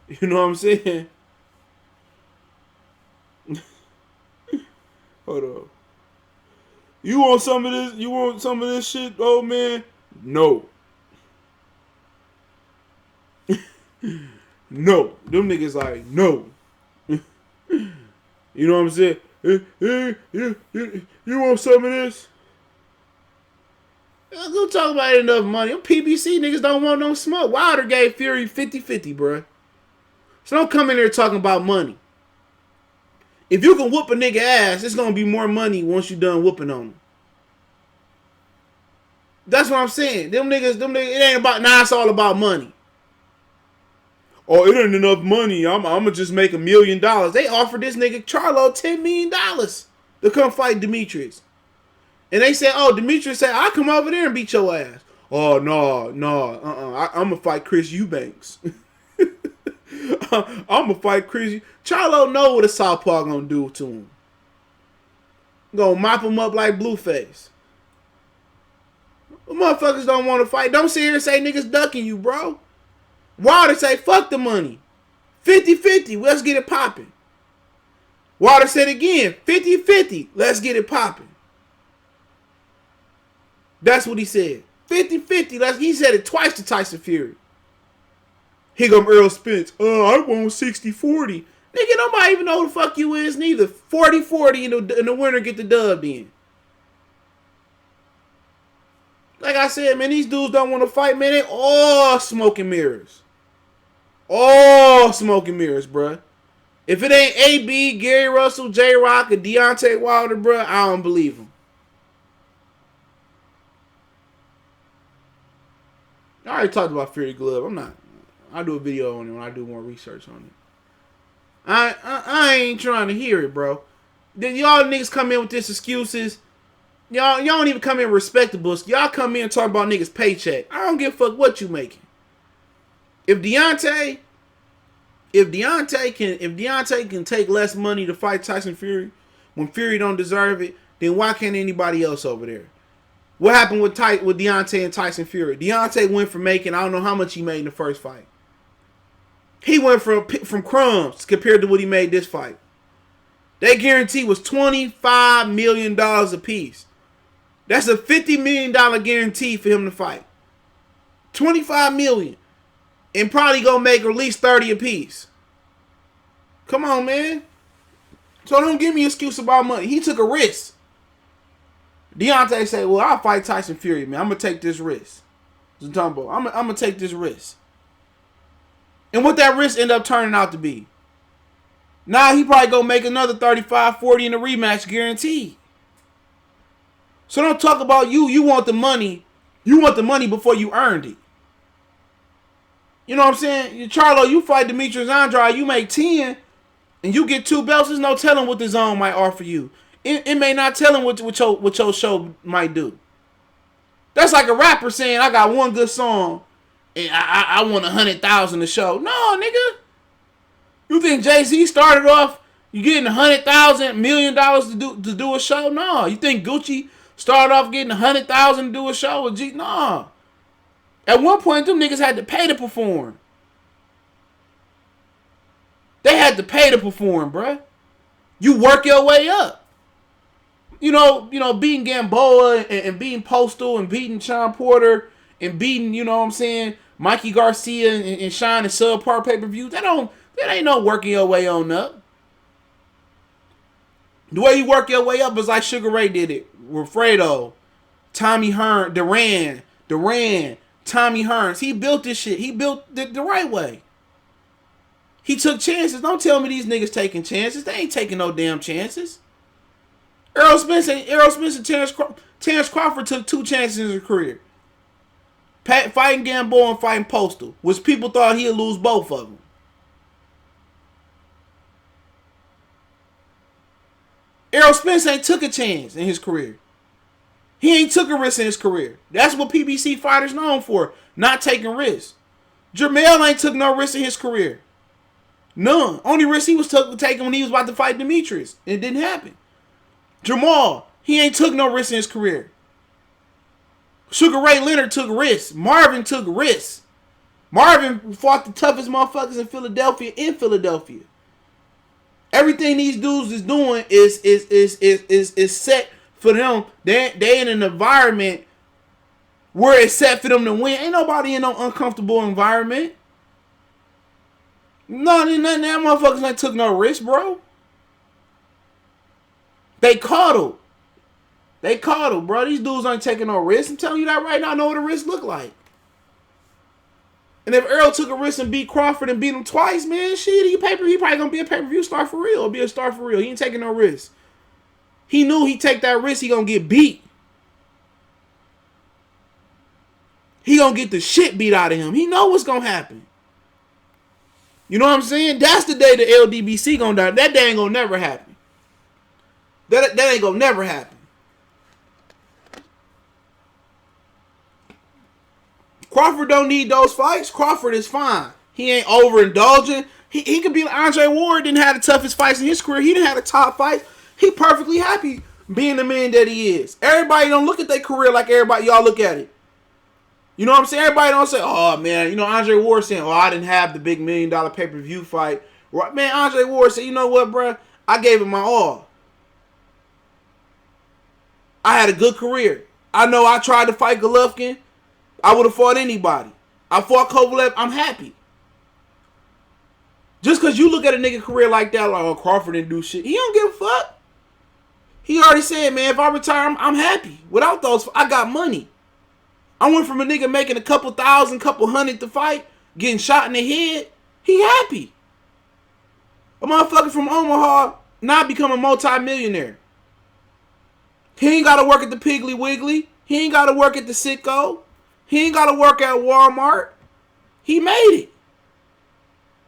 You know what I'm saying? Hold on. You want some of this? You want some of this shit, old man? No. No. Them niggas like, no. You know what I'm saying? You want some of this? Go talk about it enough money. Them PBC niggas don't want no smoke. Wilder gave Fury 50-50, bruh. So don't come in there talking about money. If you can whoop a nigga ass, it's going to be more money once you done whooping on him. That's what I'm saying. Them niggas, it ain't about, it's all about money. Oh, it ain't enough money. I'm going to just make $1 million. They offered this nigga Charlo $10 million to come fight Demetrius. And they said, oh, Demetrius said, I'll come over there and beat your ass. Oh, no. I'm going to fight Chris Eubanks. I'm going to fight Chris. Charlo know what a southpaw going to do to him. Going to mop him up like Blueface. The motherfuckers don't want to fight. Don't sit here and say niggas ducking you, bro. Wilder say, fuck the money. 50-50, let's get it popping. Wilder said again, 50-50, let's get it popping. That's what he said. 50-50, he said it twice to Tyson Fury. Here come Earl Spence. I want 60-40. Nigga, nobody even know who the fuck you is neither. 40-40 and the winner get the dub in. Like I said, man, these dudes don't want to fight, man. They all smoking mirrors. All smoking mirrors, bruh. If it ain't AB, Gary Russell, J-Rock, or Deontay Wilder, bruh, I don't believe him. I already talked about Fury Glove. I'll do a video on it when I do more research on it. I ain't trying to hear it, bro. Then y'all niggas come in with this excuses. Y'all don't even come in respectable. Y'all come in and talk about niggas' paycheck. I don't give a fuck what you making. If Deontay can take less money to fight Tyson Fury when Fury don't deserve it, then why can't anybody else over there? What happened with Deontay and Tyson Fury? Deontay went from making, I don't know how much he made in the first fight. He went from crumbs compared to what he made this fight. That guarantee was $25 million a piece. That's a $50 million guarantee for him to fight. $25 million. And probably gonna make at least 30 a piece. Come on, man. So don't give me an excuse about money. He took a risk. Deontay said, well, I'll fight Tyson Fury, man. I'm gonna take this risk. I'm gonna take this risk. And what that risk end up turning out to be? Now he probably gonna make another 35, 40 in the rematch guaranteed. So don't talk about you. You want the money. You want the money before you earned it. You know what I'm saying? Charlo, you fight Demetrius Andrade, you make 10, and you get 2 belts. There's no telling what the zone might offer you. It may not tell him what your show might do. That's like a rapper saying, I got one good song, and I want 100,000 to show. No, nigga. You think Jay-Z started off, you getting 100,000, $1 million to do a show? No. You think Gucci started off getting 100,000 to do a show with G? No. At one point, them niggas had to pay to perform. They had to pay to perform, bruh. You work your way up. You know, beating Gamboa and beating Postal and beating Sean Porter and beating, you know what I'm saying, Mikey Garcia and Shine and subpar pay-per-view. That ain't no working your way on up. The way you work your way up is like Sugar Ray did it with Fredo, Tommy Hearn, Duran, Tommy Hearns. He built this shit. He built the right way. He took chances. Don't tell me these niggas taking chances. They ain't taking no damn chances. Errol Spence and Terrence Crawford took 2 chances in his career. Fighting Gamboa and fighting Postal, which people thought he'd lose both of them. Errol Spence ain't took a chance in his career. He ain't took a risk in his career. That's what PBC fighters known for, not taking risks. Jermell ain't took no risk in his career. None. Only risk he was taking when he was about to fight Demetrius. It didn't happen. Jermall, he ain't took no risk in his career. Sugar Ray Leonard took risks. Marvin took risks. Marvin fought the toughest motherfuckers in Philadelphia. Everything these dudes is doing is set for them. They in an environment where it's set for them to win. Ain't nobody in no uncomfortable environment. None of that motherfuckers ain't took no risk, bro. They coddled. Bro. These dudes ain't taking no risk. I'm telling you that right now. I know what a risk look like. And if Earl took a risk and beat Crawford and beat him twice, man, shit, he probably gonna be a pay-per-view star for real. Or be a star for real. He ain't taking no risk. He knew he take that risk, he gonna get beat. He gonna get the shit beat out of him. He know what's gonna happen. You know what I'm saying? That's the day the LDBC gonna die. That day ain't gonna never happen. That ain't gonna never happen. Crawford don't need those fights. Crawford is fine. He ain't overindulging. He could be like Andre Ward. Didn't have the toughest fights in his career. He didn't have the top fights. He perfectly happy being the man that he is. Everybody don't look at their career like everybody y'all look at it. You know what I'm saying? Everybody don't say, oh, man, you know, Andre Ward saying, oh, I didn't have the big $1 million pay-per-view fight. Man, Andre Ward said, you know what, bro? I gave it my all. I had a good career. I know I tried to fight Golovkin. I would have fought anybody. I fought Kovalev. I'm happy. Just because you look at a nigga career like that, like, oh, Crawford didn't do shit. He don't give a fuck. He already said, man, if I retire, I'm happy. Without those, I got money. I went from a nigga making a couple thousand, couple hundred to fight, getting shot in the head. He happy. A motherfucker from Omaha not become a multi-millionaire. He ain't got to work at the Piggly Wiggly. He ain't got to work at the Sitco. He ain't got to work at Walmart. He made it.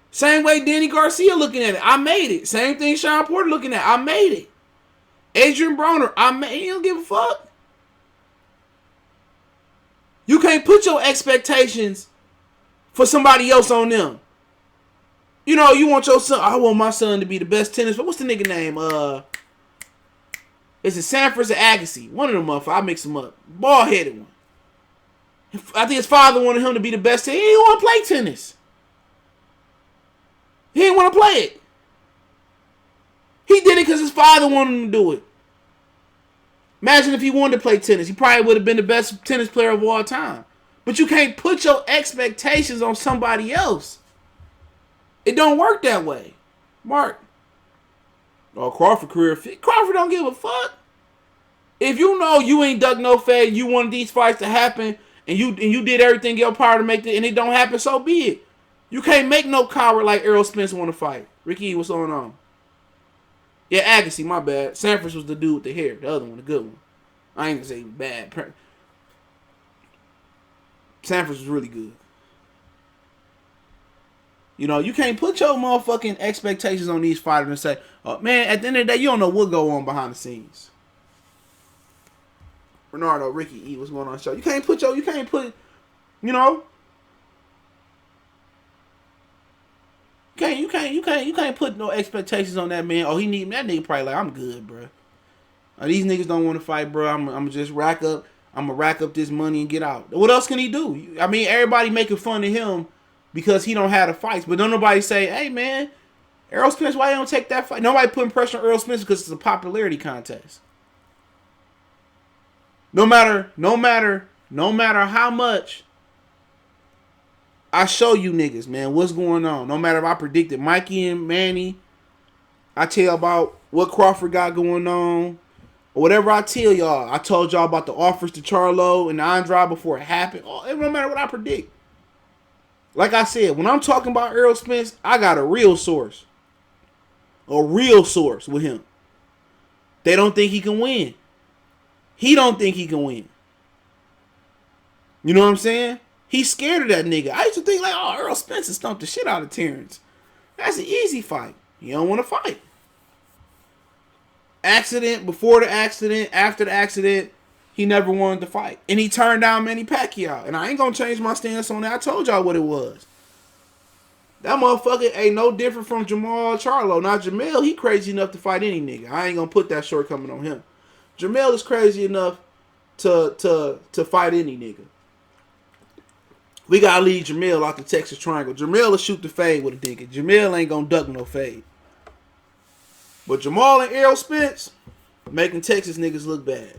Same way Danny Garcia looking at it. I made it. Same thing Sean Porter looking at. I made it. Adrian Broner. He don't give a fuck. You can't put your expectations for somebody else on them. You know, you want your son. I want my son to be the best tennis. But what's the nigga name? Is it Sanford or Agassi? One of them motherfuckers. I mix them up. Bald-headed one. I think his father wanted him to be the best tennis. He didn't want to play tennis. He didn't want to play it. He did it because his father wanted him to do it. Imagine if he wanted to play tennis. He probably would have been the best tennis player of all time. But you can't put your expectations on somebody else. It don't work that way. Mark. Oh, Crawford career. Crawford don't give a fuck. If you know you ain't dug no fade, you wanted these fights to happen, and you did everything in your power to make it, and it don't happen, so be it. You can't make no coward like Errol Spence want to fight. Ricky, what's going on? Yeah, Agassi, my bad. Sanford was the dude with the hair. The other one, the good one. I ain't gonna say bad. Sanford was really good. You know, you can't put your motherfucking expectations on these fighters and say, oh, man, at the end of the day, you don't know what go on behind the scenes. Bernardo, Ricky E, what's going on the show? You can't put, you know, you can't put no expectations on that man. Oh, that nigga probably like, I'm good, bro. These niggas don't want to fight, bro. I'm gonna just rack up this money and get out. What else can he do? I mean, everybody making fun of him because he don't have the fights, but don't nobody say, hey man, Errol Spence, why you don't take that fight? Nobody putting pressure on Errol Spence because it's a popularity contest. No matter how much I show you niggas, man, what's going on. No matter if I predicted Mikey and Manny, I tell you about what Crawford got going on, or whatever I tell y'all. I told y'all about the offers to Charlo and Andrade before it happened. Oh, it don't matter what I predict. Like I said, when I'm talking about Errol Spence, I got a real source. A real source with him. They don't think he can win. He don't think he can win. You know what I'm saying? He's scared of that nigga. I used to think like, oh, Errol Spence stumped the shit out of Terrence. That's an easy fight. He don't want to fight. Accident, before the accident, after the accident, he never wanted to fight. And he turned down Manny Pacquiao. And I ain't going to change my stance on that. I told y'all what it was. That motherfucker ain't no different from Jermall Charlo. Now, Jermell, he crazy enough to fight any nigga. I ain't going to put that shortcoming on him. Jermell is crazy enough to fight any nigga. We got to leave Jermell out the Texas Triangle. Jermell will shoot the fade with a nigga. Jermell ain't going to duck no fade. But Jermall and Errol Spence, Making Texas niggas look bad.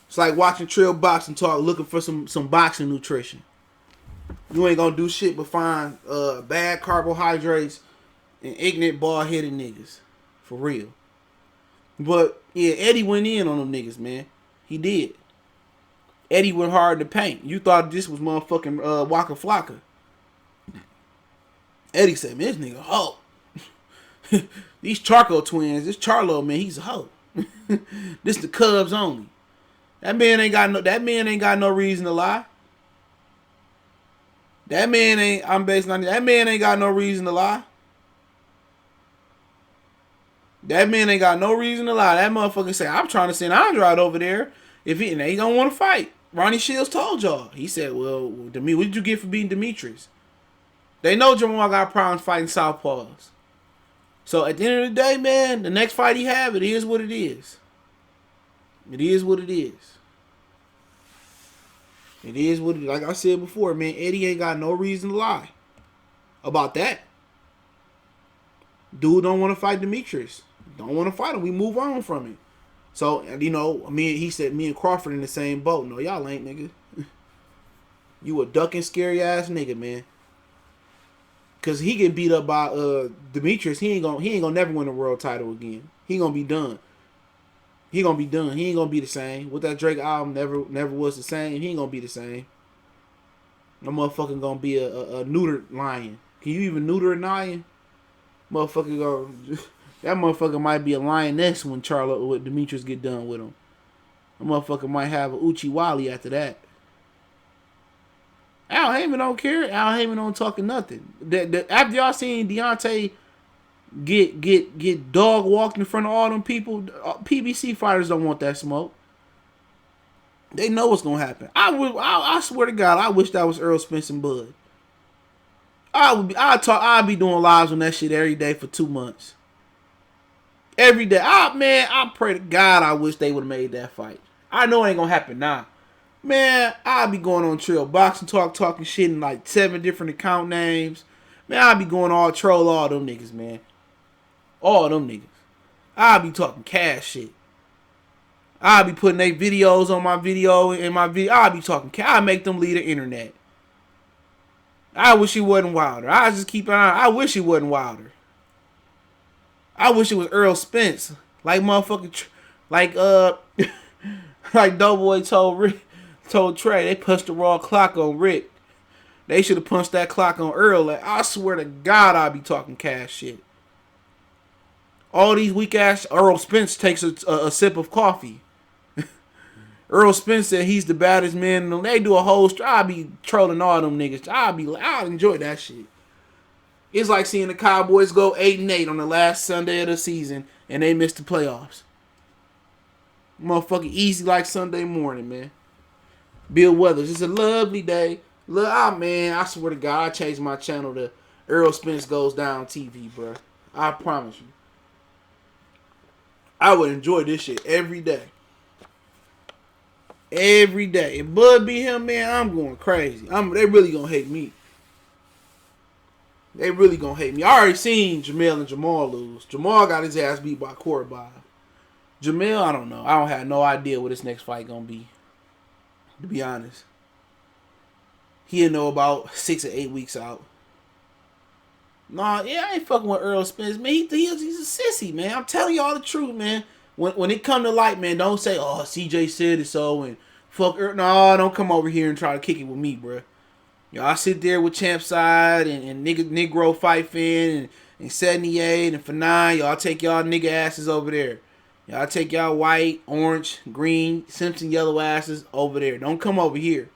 It's like watching Trill Boxing Talk looking for some boxing nutrition. You ain't gonna do shit but find bad carbohydrates and ignorant bald-headed niggas. For real. But, yeah, Eddie went in on them niggas, man. He did. Eddie went hard in the paint. You thought this was motherfucking Waka Flocka. Eddie said, man, this nigga a hoe. These Charco twins, this Charlo, man, he's a hoe. This the Cubs only. That man ain't got no reason to lie. That man ain't got no reason to lie. That man ain't got no reason to lie. That motherfucker say, I'm trying to send Andrade over there if he don't want to fight. Ronnie Shields told y'all. He said, well, what did you get for beating Demetrius? They know Jermall got problems fighting southpaws. So at the end of the day, man, the next fight he have, it is what it is. It is what it is. It is what it is. Like I said before, man, Eddie ain't got no reason to lie about that. Dude don't want to fight Demetrius. Don't want to fight him. We move on from it. So, you know, he said me and Crawford in the same boat. No, y'all ain't, nigga. You a ducking scary ass nigga, man. Cause he get beat up by Demetrius, he ain't gonna never win a world title again. He gonna be done. He gonna be done. He ain't gonna be the same. With that Drake album, never was the same. He ain't gonna be the same. No motherfucking gonna be a neutered lion. Can you even neuter a lion? That motherfucker might be a lioness when with Demetrius get done with him. That motherfucker might have a Uchi Wally after that. Al Haymon don't care. Al Haymon don't talking nothing. After y'all seen Deontay get dog walked in front of all them people, PBC fighters don't want that smoke. They know what's gonna happen. I swear to God, I wish that was Earl Spence and Bud. I'd be doing lives on that shit every day for 2 months. Every day. I pray to God I wish they would have made that fight. I know it ain't gonna happen now. Man, I'll be going on Trill Boxing Talk, talking shit in like 7 different account names. Man, I'll be going all troll all them niggas, man. All them niggas. I'll be talking cash shit. I'll be putting their videos on my video and my video. I'll be talking cash. I'll make them leave the internet. I wish he wasn't Wilder. I just keep an eye. I wish he wasn't Wilder. I wish it was Earl Spence. Like motherfucking, like Doughboy told Trey, they punched the raw clock on Rick. They should have punched that clock on Earl. Like, I swear to God, I'll be talking cash shit. All these weak ass. Earl Spence takes a sip of coffee. Earl Spence said he's the baddest man. They do a whole. I'll be trolling all them niggas. I'll enjoy that shit. It's like seeing the Cowboys go 8-8 on the last Sunday of the season and they missed the playoffs. Motherfucking easy like Sunday morning, man. Bill Weathers, it's a lovely day. Look, man, I swear to God, I changed my channel to Earl Spence Goes Down TV, bro. I promise you. I would enjoy this shit every day. Every day. If Bud beat him, man, I'm going crazy. They really gonna hate me. They really gonna hate me. I already seen Jermell and Jermall lose. Jermall got his ass beat by Corby. Jermell, I don't know. I don't have no idea what this next fight gonna be. To be honest. He'll know about 6 or 8 weeks out. Nah, yeah, I ain't fucking with Earl Spence, man. He's a sissy, man. I'm telling y'all the truth, man. When it come to light, man, don't say, oh, CJ said it so, and fuck Earl. No, don't come over here and try to kick it with me, bro. Y'all sit there with Champside and Negro Fight Fan and 78 and for 9. Y'all take y'all nigga asses over there. Y'all take y'all white, orange, green, Simpson yellow asses over there. Don't come over here.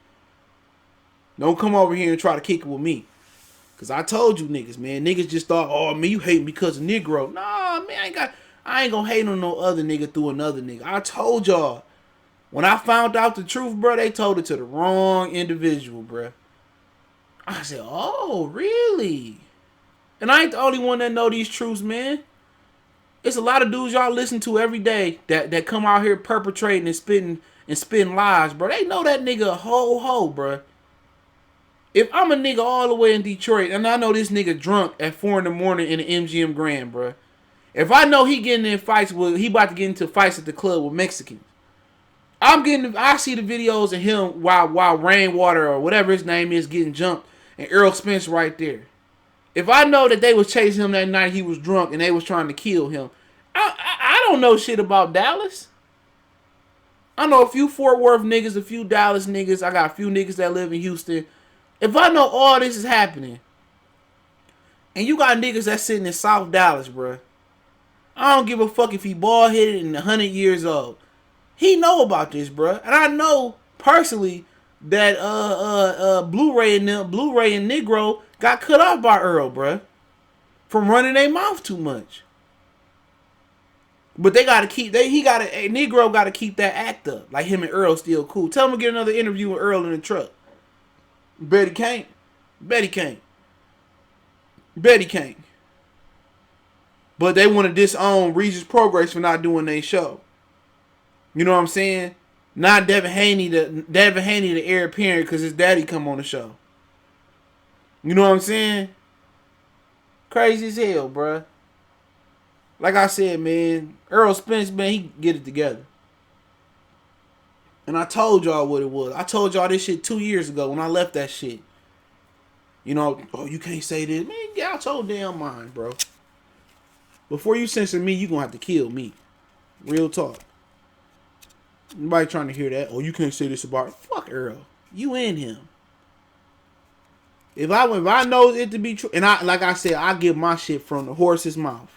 Don't come over here and try to kick it with me. Because I told you niggas, man. Niggas just thought, oh, man, you hate me because of Negro. Nah, man, I ain't gonna hate on no other nigga through another nigga. I told y'all. When I found out the truth, bro, they told it to the wrong individual, bro. I said, oh, really? And I ain't the only one that know these truths, man. It's a lot of dudes y'all listen to every day that come out here perpetrating and spitting lies, bro. They know that nigga a whole hoe, bro. If I'm a nigga all the way in Detroit and I know this nigga drunk at 4 in the morning in the MGM Grand, bro, If I know he getting in fights he about to get into fights at the club with Mexicans. I see the videos of him while Rainwater or whatever his name is getting jumped and Earl Spence right there. If I know that they was chasing him that night he was drunk and they was trying to kill him, I don't know shit about Dallas. I know a few Fort Worth niggas, a few Dallas niggas. I got a few niggas that live in Houston. If I know all this is happening, and you got niggas that's sitting in South Dallas, bruh, I don't give a fuck if he bald-headed and 100 years old. He know about this, bruh. And I know, personally, that Blu-ray and Negro got cut off by Earl, bruh, from running their mouth too much. But Negro gotta keep that act up. Like him and Earl still cool. Tell him to get another interview with Earl in the truck. Bet he can't. But they want to disown Regis Prograis for not doing their show. You know what I'm saying? Not Devin Haney the heir apparent because his daddy come on the show. You know what I'm saying? Crazy as hell, bruh. Like I said, man, Earl Spence, man, he get it together. And I told y'all what it was. I told y'all this shit 2 years ago when I left that shit. You know, oh, you can't say this. Man, get out your damn mind, bro. Before you censor me, you gonna have to kill me. Real talk. Nobody trying to hear that. Oh, you can't say this about fuck Earl. You and him. If I know it to be true, and like I said, I get my shit from the horse's mouth.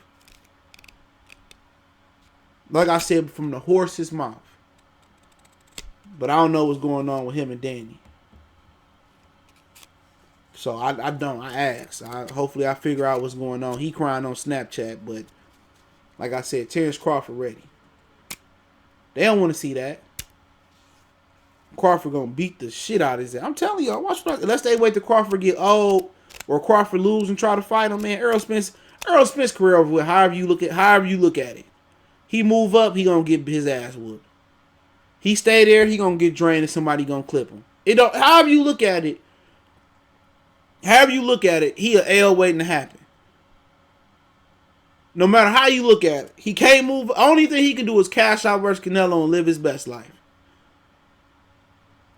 Like I said, from the horse's mouth. But I don't know what's going on with him and Danny. So I ask. Hopefully I figure out what's going on. He crying on Snapchat, but like I said, Terrence Crawford ready. They don't want to see that. Crawford gonna beat the shit out of his ass. I'm telling y'all, watch unless they wait till Crawford get old or Crawford lose and try to fight him, man. Earl Spence career over with. However you look at it. He move up, he gonna get his ass whooped. He stay there, he gonna get drained and somebody gonna clip him. However you look at it, he a L waiting to happen. No matter how you look at it, he can't move. Only thing he can do is cash out versus Canelo and live his best life.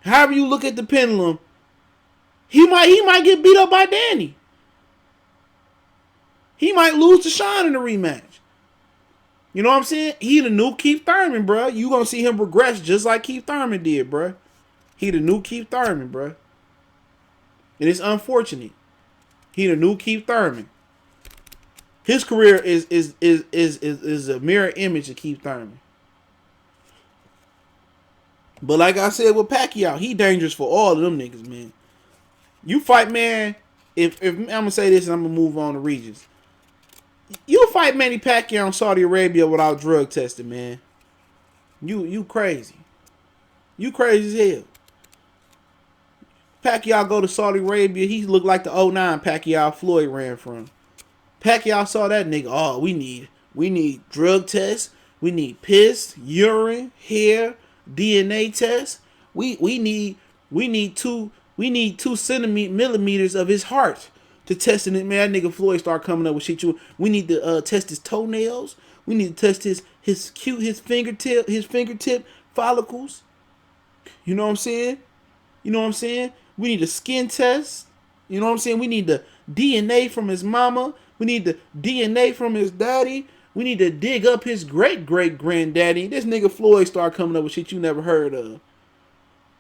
However you look at the pendulum, he might get beat up by Danny. He might lose to Sean in the rematch. You know what I'm saying? He the new Keith Thurman, bro. You gonna see him progress just like Keith Thurman did, bro. He the new Keith Thurman, bro. And it's unfortunate. He the new Keith Thurman. His career is a mirror image of Keith Thurman. But like I said with Pacquiao, he dangerous for all of them niggas, man. You fight, man. If I'm gonna say this and I'm gonna move on to Regis. You fight Manny Pacquiao in Saudi Arabia without drug testing, man. You crazy. You crazy as hell. Pacquiao go to Saudi Arabia. He looked like the 09 Pacquiao Floyd ran from. Pacquiao saw that nigga. Oh, we need drug tests. We need piss, urine, hair, DNA tests. We need 2 millimeters of his heart to test it. Man, that nigga Floyd start coming up with shit. We need to test his toenails. We need to test his fingertip follicles. You know what I'm saying? We need a skin test. You know what I'm saying? We need the DNA from his mama. We need the DNA from his daddy. We need to dig up his great-great-granddaddy. This nigga Floyd start coming up with shit you never heard of.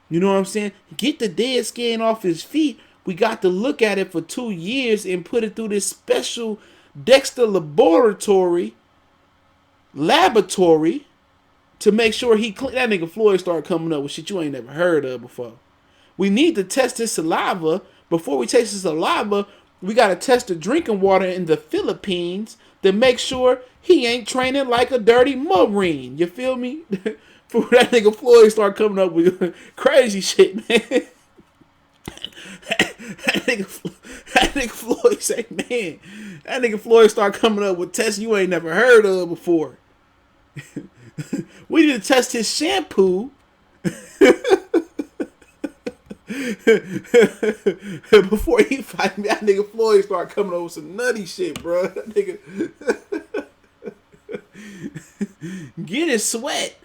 You know what I'm saying? Get the dead skin off his feet. We got to look at it for 2 years and put it through this special Dexter laboratory to make sure he clean. That nigga Floyd start coming up with shit you ain't never heard of before. We need to test his saliva. Before we taste his saliva, we got to test the drinking water in the Philippines to make sure he ain't training like a dirty Marine. You feel me? For that nigga Floyd start coming up with crazy shit, man. That nigga Floyd say, man, that nigga Floyd start coming up with tests you ain't never heard of before. We need to test his shampoo before he fight me. That nigga Floyd start coming up with some nutty shit, bro. That nigga get his sweat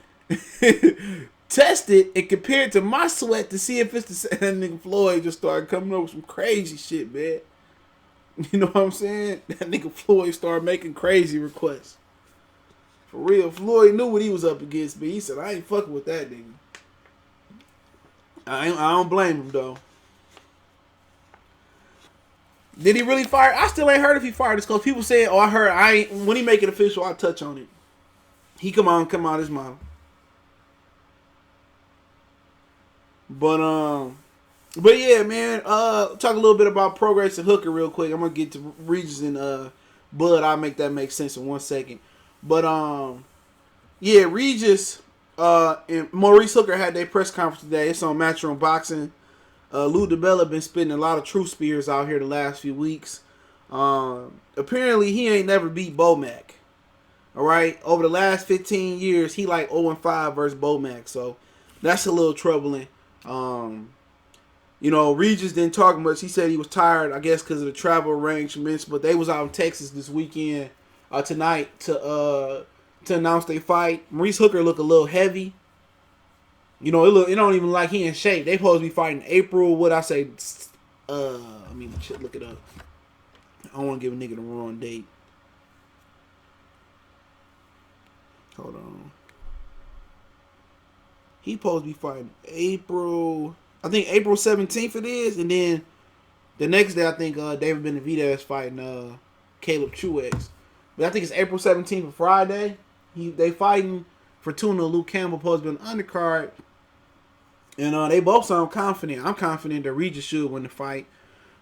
tested and compared to my sweat to see if it's the same. That nigga Floyd just started coming up with some crazy shit, man. You know what I'm saying? That nigga Floyd started making crazy requests. For real, Floyd knew what he was up against, but he said, I ain't fucking with that nigga. I don't blame him, though. Did he really fire? I still ain't heard if he fired this, because people saying, oh, I heard, when he make it official, I'll touch on it. He come out his mouth. But yeah, man, talk a little bit about Prograis and Hooker real quick. I'm gonna get to Regis and Bud. I'll make that make sense in 1 second. But yeah, Regis and Maurice Hooker had their press conference today. It's on Matchroom Boxing. Lou DiBella been spitting a lot of true spears out here the last few weeks. Apparently he ain't never beat Bomac. Alright? Over the last 15 years, he like 0-5 versus Bomac. So that's a little troubling. You know, Regis didn't talk much. He said he was tired, I guess, because of the travel arrangements. But they was out in Texas this weekend, tonight, to announce their fight. Maurice Hooker look a little heavy. You know, it don't even like he in shape. They supposed to be fighting April. What I say? I mean, look it up. I don't want to give a nigga the wrong date. Hold on. He supposed to be fighting April. I think April 17th it is, and then the next day I think David Benavidez fighting Caleb Truex. But I think it's April 17th, Friday. They fighting for Tuna. Luke Campbell supposed to be on the undercard, and they both sound confident. I'm confident that Regis should win the fight.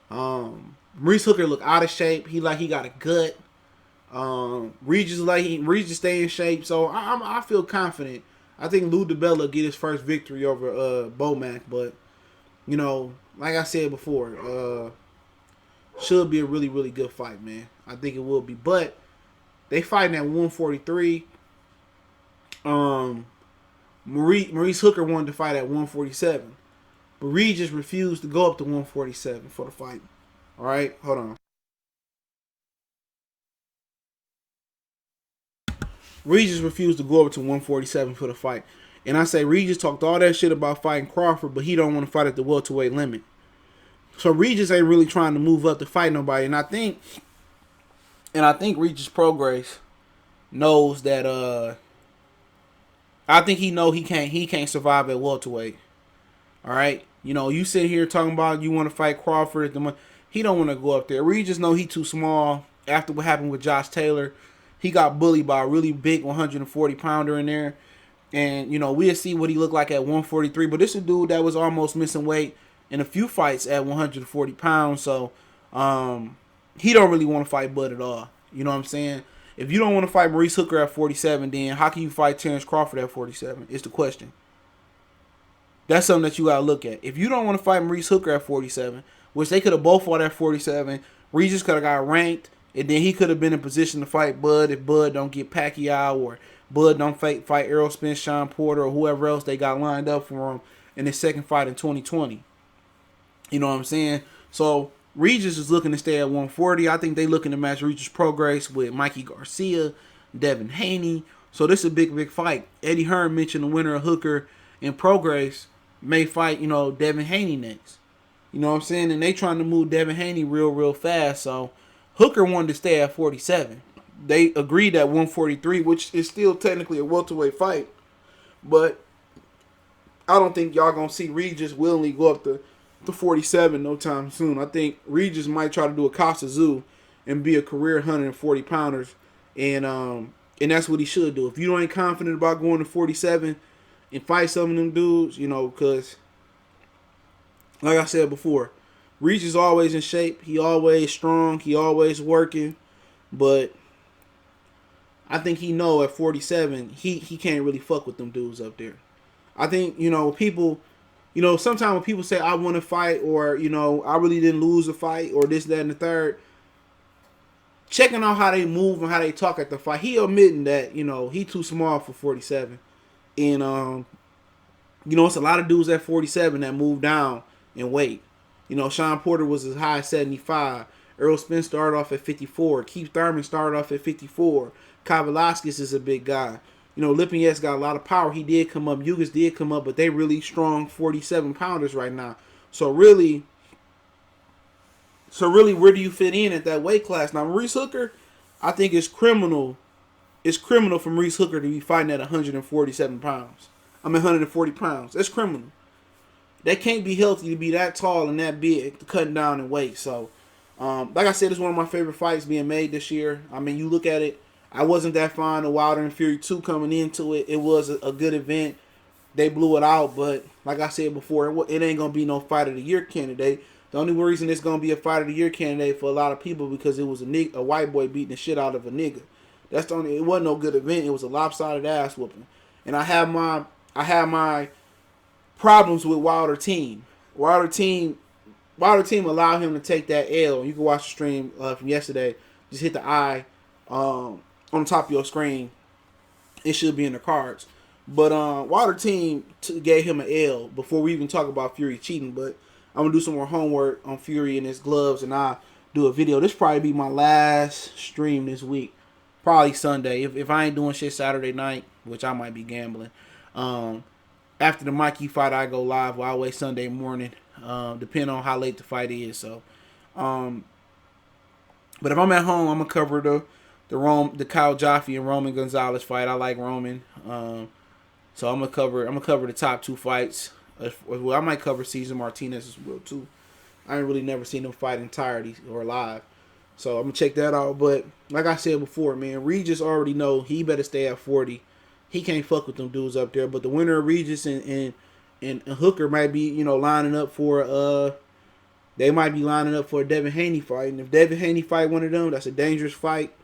Maurice Hooker look out of shape. He got a gut. Regis stay in shape, so I feel confident. I think Lou DiBella get his first victory over Bomac, but you know, like I said before, should be a really, really good fight, man. I think it will be, but they fighting at 143. Maurice Hooker wanted to fight at 147, but Regis refused to go up to 147 for the fight. All right, hold on. Regis refused to go over to 147 for the fight. And I say Regis talked all that shit about fighting Crawford, but he don't want to fight at the welterweight limit. So Regis ain't really trying to move up to fight nobody. And I think Regis Prograis knows that I think he know he can't survive at welterweight. All right? You know, you sit here talking about you want to fight Crawford at the he don't want to go up there. Regis know he too small after what happened with Josh Taylor. He got bullied by a really big 140 pounder in there. And, you know, we'll see what he looked like at 143. But this is a dude that was almost missing weight in a few fights at 140 pounds. So, he don't really want to fight Bud at all. You know what I'm saying? If you don't want to fight Maurice Hooker at 47, then how can you fight Terrence Crawford at 47? It's the question. That's something that you got to look at. If you don't want to fight Maurice Hooker at 47, which they could have both fought at 47, Regis could have got ranked. And then he could have been in position to fight Bud if Bud don't get Pacquiao or Bud don't fight Errol Spence, Sean Porter, or whoever else they got lined up for him in his second fight in 2020. You know what I'm saying? So Regis is looking to stay at 140. I think they looking to match Regis Prograis with Mikey Garcia, Devin Haney. So this is a big, big fight. Eddie Hearn mentioned the winner of Hooker and Prograis may fight, you know, Devin Haney next. You know what I'm saying? And they trying to move Devin Haney real, real fast. So Hooker wanted to stay at 47. They agreed at 143, which is still technically a welterweight fight. But I don't think y'all going to see Regis willingly go up to 47 no time soon. I think Regis might try to do a Costa Zoo and be a career 140 pounders. And that's what he should do. If you ain't confident about going to 47 and fight some of them dudes, you know, because like I said before, Regis always in shape. He always strong. He always working. But I think he know at 47, he can't really fuck with them dudes up there. I think, you know, people, you know, sometimes when people say, I want to fight, or, you know, I really didn't lose a fight, or this, that, and the third, checking out how they move and how they talk at the fight, he admitting that, you know, he too small for 47. And, you know, it's a lot of dudes at 47 that move down in weight. You know, Sean Porter was as high as 75. Errol Spence started off at 54. Keith Thurman started off at 54. Kavalaskis is a big guy. You know, Lipinets got a lot of power. He did come up. Yugas did come up, but they really strong 47-pounders right now. So really, where do you fit in at that weight class? Now, Maurice Hooker, I think it's criminal. It's criminal for Maurice Hooker to be fighting at 147 pounds. 140 pounds. That's criminal. That can't be healthy to be that tall and that big, cutting down in weight. So, like I said, it's one of my favorite fights being made this year. I mean, you look at it, I wasn't that fond of Wilder and Fury 2 coming into it. It was a good event. They blew it out, but like I said before, it ain't going to be no Fight of the Year candidate. The only reason it's going to be a Fight of the Year candidate for a lot of people because it was a white boy beating the shit out of a nigga. That's the only. It wasn't no good event. It was a lopsided ass whooping. And I have my problems with Wilder team. Wilder team allowed him to take that L. You can watch the stream from yesterday. Just hit the eye on the top of your screen. It should be in the cards. But Wilder team gave him an L before we even talk about Fury cheating. But I'm going to do some more homework on Fury and his gloves, and I'll do a video. This probably be my last stream this week. Probably Sunday. If I ain't doing shit Saturday night, which I might be gambling. After the Mikey fight, I go live. Well, I wait Sunday morning, depending on how late the fight is. So, but if I'm at home, I'm gonna cover the Kyle Jaffe and Roman Gonzalez fight. I like Roman, so I'm gonna cover the top two fights. Well, I might cover Cesar Martinez as well too. I ain't really never seen them fight entirety or live, so I'm gonna check that out. But like I said before, man, Regis already know he better stay at 40. He can't fuck with them dudes up there. But the winner of Regis and Hooker might be, lining up for they might be lining up for a Devin Haney fight. And if Devin Haney fight one of them, that's a dangerous fight.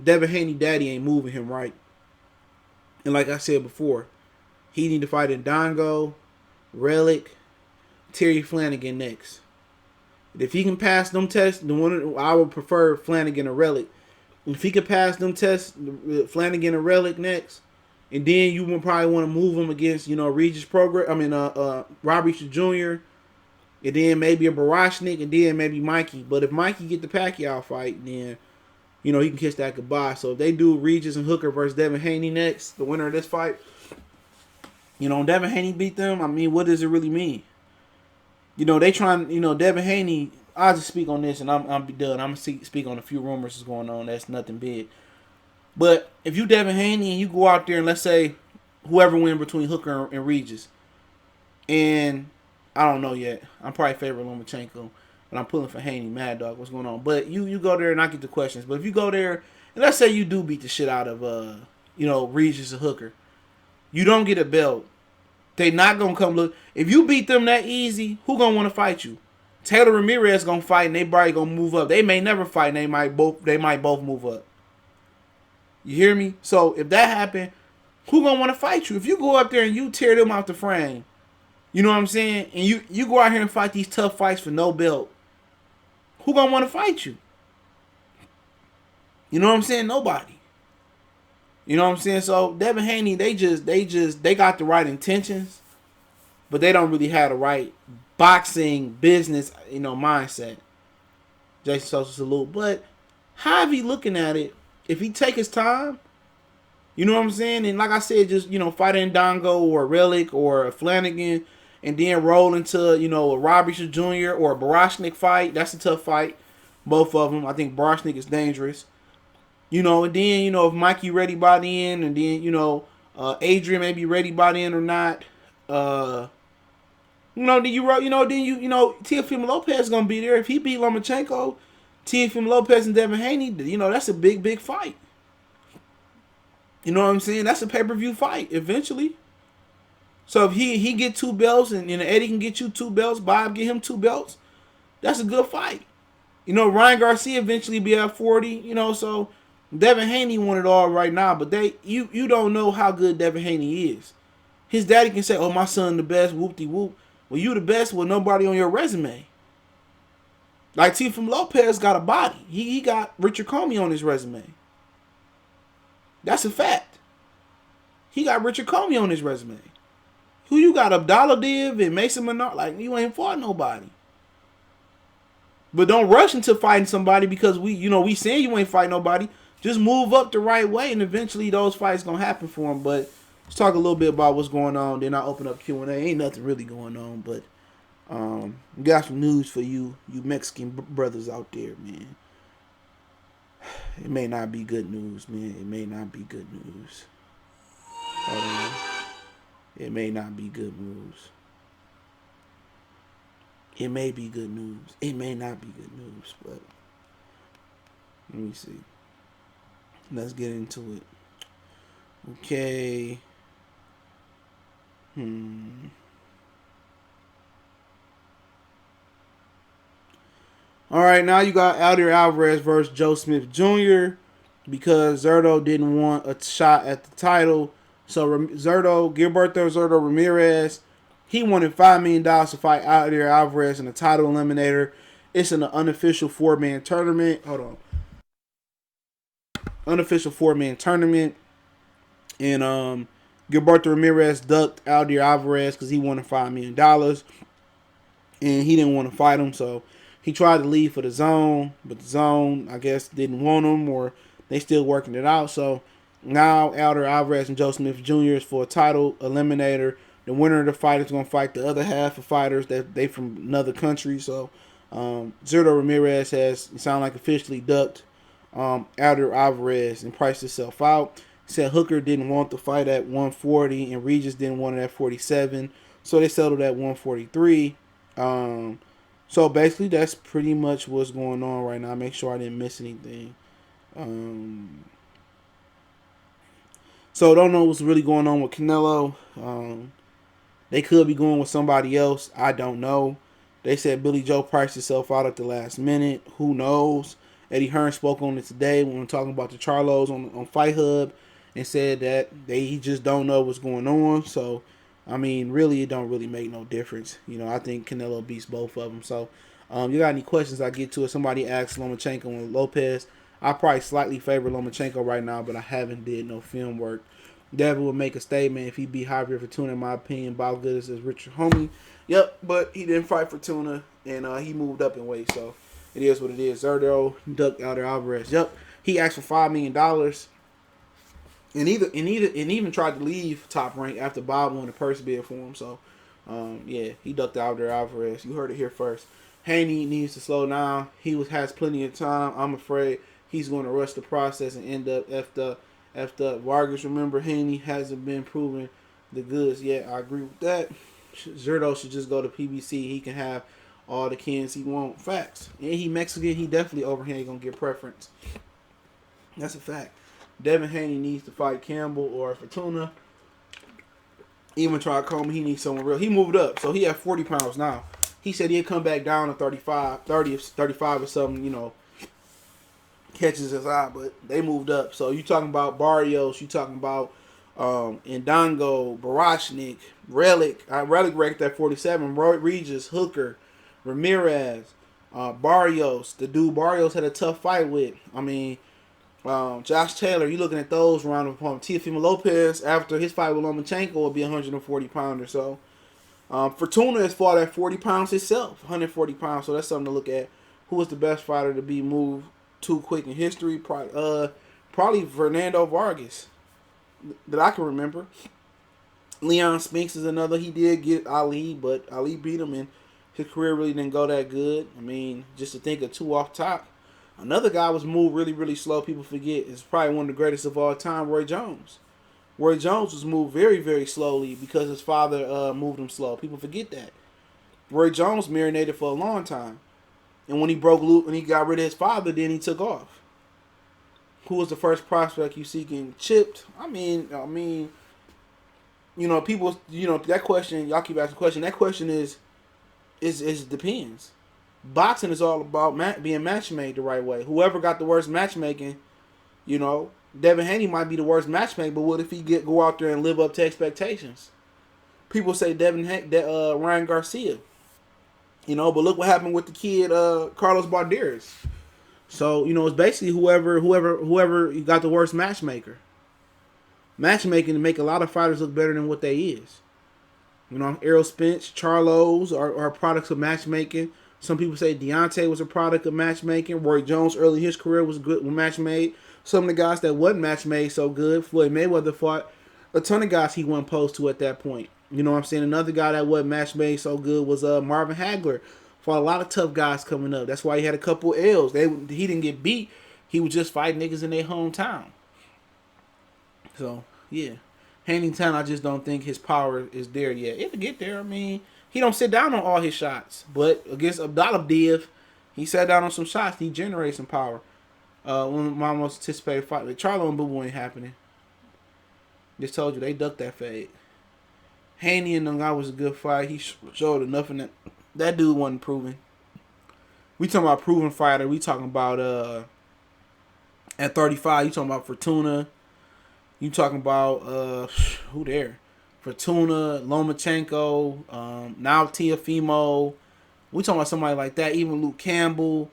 Devin Haney daddy ain't moving him right. And like I said before, he need to fight Indongo, Relic, Terry Flanagan next. If he can pass them tests, I would prefer Flanagan or Relic. If he could pass them tests, Flanagan or Relic next, and then you would probably want to move him against, Regis Prograis. Robbie Jr. And then maybe a Barashnik, and then maybe Mikey. But if Mikey get the Pacquiao fight, then he can kiss that goodbye. So if they do Regis and Hooker versus Devin Haney next, the winner of this fight, Devin Haney beat them. I mean, what does it really mean? They trying. Devin Haney. I'll just speak on this, and I'm be done. I'm gonna speak on a few rumors that's going on. That's nothing big. But if you Devin Haney and you go out there and let's say whoever win between Hooker and Regis, and I don't know yet. I'm probably favoring Lomachenko, but I'm pulling for Haney. Mad Dog, what's going on? But you go there and I get the questions. But if you go there and let's say you do beat the shit out of Regis or Hooker, you don't get a belt. They not gonna come look. If you beat them that easy, who gonna want to fight you? Taylor Ramirez gonna fight and they probably gonna move up. They may never fight and they might both move up. You hear me? So if that happen, who gonna want to fight you? If you go up there and you tear them out the frame, you know what I'm saying? And you go out here and fight these tough fights for no belt, who gonna want to fight you? You know what I'm saying? Nobody. You know what I'm saying? So Devin Haney, they got the right intentions, but they don't really have the right boxing business, mindset. Jason Sosa salute. But how he looking at it? If he take his time, you know what I'm saying? And like I said, just, fight Indongo or Relic or a Flanagan and then roll into, a Robbie Jr. or a Barashnik fight. That's a tough fight. Both of them. I think Barashnik is dangerous. And then, if Mikey ready by the end and then, Adrian may be ready by the end or not. Then Teofimo Lopez is going to be there. If he beat Lomachenko, Teofimo Lopez and Devin Haney, that's a big, big fight. You know what I'm saying? That's a pay-per-view fight eventually. So if he get 2 belts and Eddie can get you 2 belts, Bob get him 2 belts, that's a good fight. Ryan Garcia eventually be at 40, so Devin Haney won it all right now, but you don't know how good Devin Haney is. His daddy can say, "Oh, my son the best, whoop-de-whoop." Well, you the best with nobody on your resume. Like Teofimo Lopez got a body. He got Richard Comey on his resume. That's a fact. He got Richard Comey on his resume. Who you got? Abdallah Div and Mason Menard. Like, you ain't fought nobody. But don't rush into fighting somebody because we saying you ain't fight nobody. just move up the right way, and eventually those fights gonna happen for him. But let's talk a little bit about what's going on. Then I open up Q&A. Ain't nothing really going on, but we got some news for you Mexican brothers out there, man. It may not be good news, man. It may not be good news. Hold on. It may not be good news. It may be good news. It may not be good news, but let me see. Let's get into it. Okay. All right, now you got Aldir Alvarez versus Joe Smith Jr. because Zurdo didn't want a shot at the title. So Gilberto Zurdo Ramirez, he wanted $5 million to fight Aldir Alvarez in a title eliminator. It's an unofficial 4-man tournament. Hold on. Unofficial 4-man tournament. And Gilberto Ramirez ducked Aldir Alvarez because he wanted $5 million. And he didn't want to fight him, so he tried to leave for the zone, but the zone, I guess, didn't want him, or they still working it out. So now Aldir Alvarez and Joe Smith Jr. is for a title eliminator. The winner of the fight is going to fight the other half of fighters that they from another country. So Zurdo Ramirez has, sound like, officially ducked Aldir Alvarez and priced himself out. He said Hooker didn't want the fight at 140 and Regis didn't want it at 47. So they settled at 143. So basically, that's pretty much what's going on right now. Make sure I didn't miss anything. So don't know what's really going on with Canelo. They could be going with somebody else. I don't know. They said Billy Joe priced himself out at the last minute. Who knows? Eddie Hearn spoke on it today when we were talking about the Charlos on Fight Hub and said that he just don't know what's going on. So I mean, really, it don't really make no difference. You know, I think Canelo beats both of them. So, you got any questions, I get to it. Somebody asked Lomachenko and Lopez. I probably slightly favor Lomachenko right now, but I haven't did no film work. Devin would make a statement if he beat Javier Fortuna, in my opinion. Bout good as Richard Homie. Yep, but he didn't fight Fortuna, and he moved up in weight. So, it is what it is. Zurdo ducked Aldir Alvarez. Yep, he asked for $5 million. And even tried to leave Top Rank after Bob won the purse bid for him. So, yeah, he ducked Aldir Alvarez. You heard it here first. Haney needs to slow down. He has plenty of time. I'm afraid he's going to rush the process and end up after Vargas. Remember, Haney hasn't been proven the goods yet. I agree with that. Zurdo should just go to PBC. He can have all the cans he wants. Facts. And he Mexican. He definitely over here ain't going to get preference. That's a fact. Devin Haney needs to fight Campbell or Fortuna. Even try to call me, he needs someone real. He moved up, so he had 40 pounds now. He said he'd come back down to 35 or something, you know, catches his eye, but they moved up. So you talking about Barrios, you talking about Indongo, Barashnik, Relic. Relic ranked at 47. Regis, Hooker, Ramirez, Barrios. The dude Barrios had a tough fight with. I mean, Josh Taylor, you looking at those round of opponents. Teofimo Lopez, after his fight with Lomachenko, will be 140 pounder. So, Fortuna has fought at 40 pounds himself, 140 pounds. So that's something to look at. Who was the best fighter to be moved too quick in history? Probably Fernando Vargas, that I can remember. Leon Spinks is another. He did get Ali, but Ali beat him, and his career really didn't go that good. I mean, just to think of two off top. Another guy was moved really, really slow. People forget. Is probably one of the greatest of all time, Roy Jones. Roy Jones was moved very, very slowly because his father moved him slow. People forget that. Roy Jones marinated for a long time. And when he broke loose, when he got rid of his father, then he took off. Who was the first prospect you see getting chipped? I mean, you know, people, you know, that question, y'all keep asking the question. That question is depends. Boxing is all about being match-made the right way. Whoever got the worst matchmaking, you know, Devin Haney might be the worst matchmaker, but what if he go out there and live up to expectations? People say Ryan Garcia, you know, but look what happened with the kid Carlos Balderas. So, you know, it's basically whoever got the worst matchmaker. Matchmaking to make a lot of fighters look better than what they is. You know, Errol Spence, Charlos are products of matchmaking. Some people say Deontay was a product of matchmaking. Roy Jones, early in his career, was good with matchmade. some of the guys that wasn't match made so good. Floyd Mayweather fought a ton of guys he wasn't posed to at that point. You know what I'm saying? Another guy that wasn't match made so good was Marvin Hagler. Fought a lot of tough guys coming up. That's why he had a couple L's. He didn't get beat. He was just fighting niggas in their hometown. So, yeah. Hannington, I just don't think his power is there yet. It'll get there. I mean, he don't sit down on all his shots. But against Abdallah, he sat down on some shots. He generated some power. One of my most anticipated fight, like Charlo and Bout ain't happening. Just told you, they ducked that fade. Haney and them guy was a good fight. He showed enough in that. That dude wasn't proven. We talking about proven fighter. We talking about at 35. You talking about Fortuna. You talking about who there? Fortuna, Lomachenko, now Teofimo. We talking about somebody like that. Even Luke Campbell.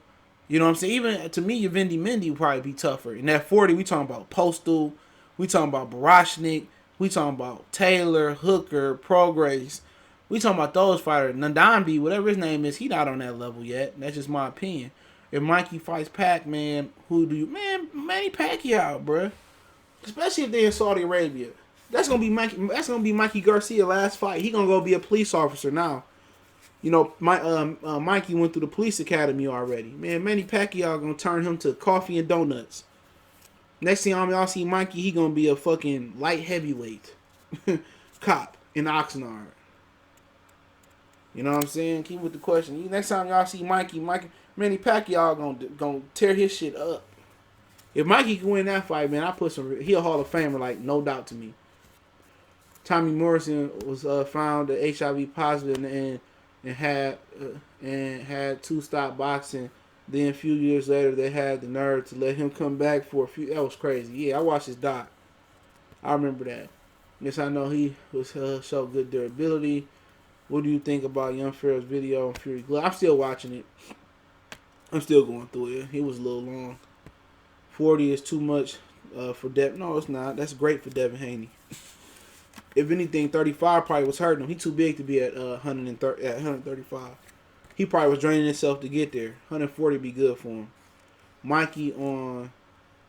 You know what I'm saying? Even to me, Vendi Mendy would probably be tougher. In that 40, we talking about Postal. We talking about Barashnik. We talking about Taylor, Hooker, Prograis. We talking about those fighters. Ndambi, whatever his name is, he not on that level yet. That's just my opinion. If Mikey fights Pac, man, who do you... Man, Manny Pacquiao, bruh. Especially if they're in Saudi Arabia. That's gonna be Mikey Garcia last fight. He gonna go be a police officer now. You know, Mikey went through the police academy already. Man, Manny Pacquiao gonna turn him to coffee and donuts. Next thing y'all see Mikey, he gonna be a fucking light heavyweight cop in Oxnard. You know what I'm saying? Keep with the question. Next time y'all see Manny Pacquiao gonna tear his shit up. If Mikey can win that fight, man, he a Hall of Famer, like, no doubt to me. Tommy Morrison was found HIV positive and had two-stop boxing. Then a few years later, they had the nerve to let him come back for a few. That was crazy. Yeah, I watched his doc. I remember that. Yes, I know he was showed good durability. What do you think about Young Pharaoh's video on Fury Glove? I'm still watching it. I'm still going through it. He was a little long. 40 is too much for Devin. No, it's not. That's great for Devin Haney. If anything, 35 probably was hurting him. He too big to be at 135. He probably was draining himself to get there. 140 be good for him. Mikey on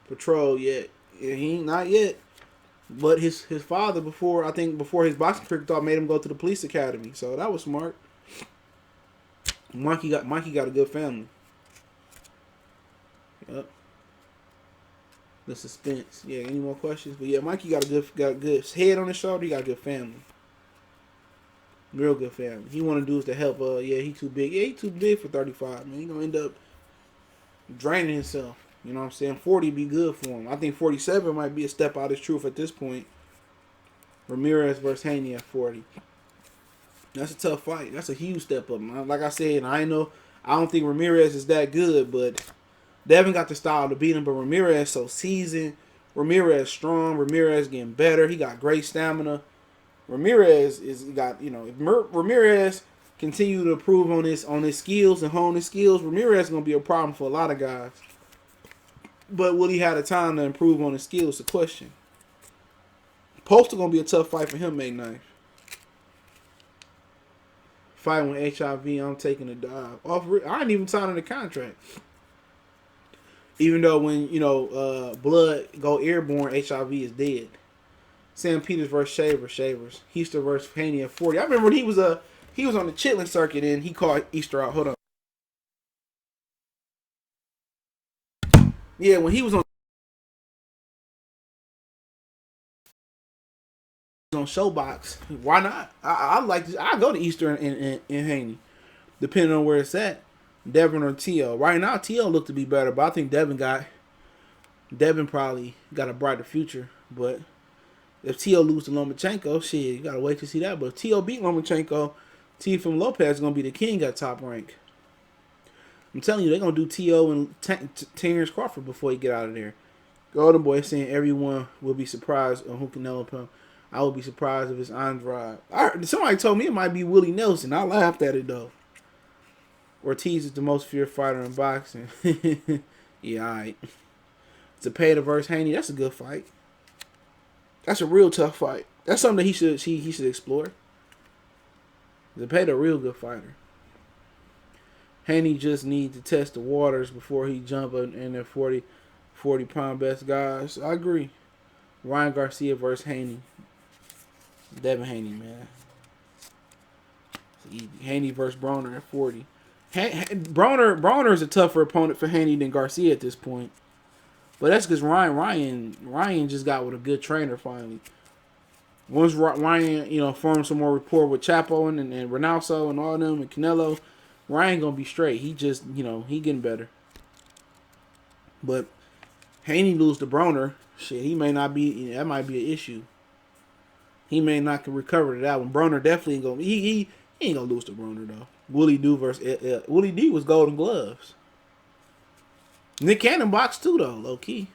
patrol yet? Yeah, he ain't not yet. But his father before his boxing career thought made him go to the police academy. So that was smart. Mikey got a good family. Yep. The suspense. Yeah, any more questions? But yeah, Mikey got good head on his shoulder. He got a good family. Real good family. He want to do is to help. He too big. Yeah, he too big for 35. Man, he gonna end up draining himself. You know what I'm saying? 40 be good for him. I think 47 might be a step out of his truth at this point. Ramirez versus Haney at 40. That's a tough fight. That's a huge step up, man. Like I said, I don't think Ramirez is that good, but Devin got the style to beat him. But Ramirez so seasoned. Ramirez strong. Ramirez getting better. He got great stamina. Ramirez Ramirez continue to improve on his skills and hone his skills, Ramirez is gonna be a problem for a lot of guys. But will he have the time to improve on his skills? The question. Postal gonna be a tough fight for him May 9th. Fighting with HIV, I'm taking a dive. I ain't even signing the contract. Even though when blood go airborne, HIV is dead. Sam Peters versus Shavers. Easter versus Haney at 40. I remember when he was on the Chitlin circuit and he called Easter out. Hold on. Yeah, when he was on Showbox, why not? I like this. I go to Easter in Haney, depending on where it's at. Devin or T.O. Right now, T.O. look to be better, but I think Devin probably got a brighter future. But if T.O. lose to Lomachenko, shit, you gotta wait to see that. But if T.O. beat Lomachenko, Teofimo Lopez is gonna be the king at top rank. I'm telling you, they're gonna do T.O. and Terrence Crawford before he get out of there. Golden Boy saying everyone will be surprised on who can help him. I would be surprised if it's Andrade. Somebody told me it might be Willie Nelson. I laughed at it though. Ortiz is the most feared fighter in boxing. Yeah, alright. Zepeda versus Haney, that's a good fight. That's a real tough fight. That's something that he should explore. Zepeda a real good fighter. Haney just needs to test the waters before he jump in at 40. 40-pound best guys. I agree. Ryan Garcia versus Haney. Devin Haney, man. It's easy. Haney versus Broner at 40. Broner is a tougher opponent for Haney than Garcia at this point. But that's because Ryan just got with a good trainer finally. Once Ryan, formed some more rapport with Chapo and Ronaldo and all them and Canelo, Ryan gonna be straight. He just, he getting better. But Haney lose to Broner, shit, he may not be. That might be an issue. He may not can recover to that one. Broner definitely ain't gonna. He ain't gonna lose to Broner though. Willie D versus Willie D was Golden Gloves. Nick Cannon boxed too though, low key.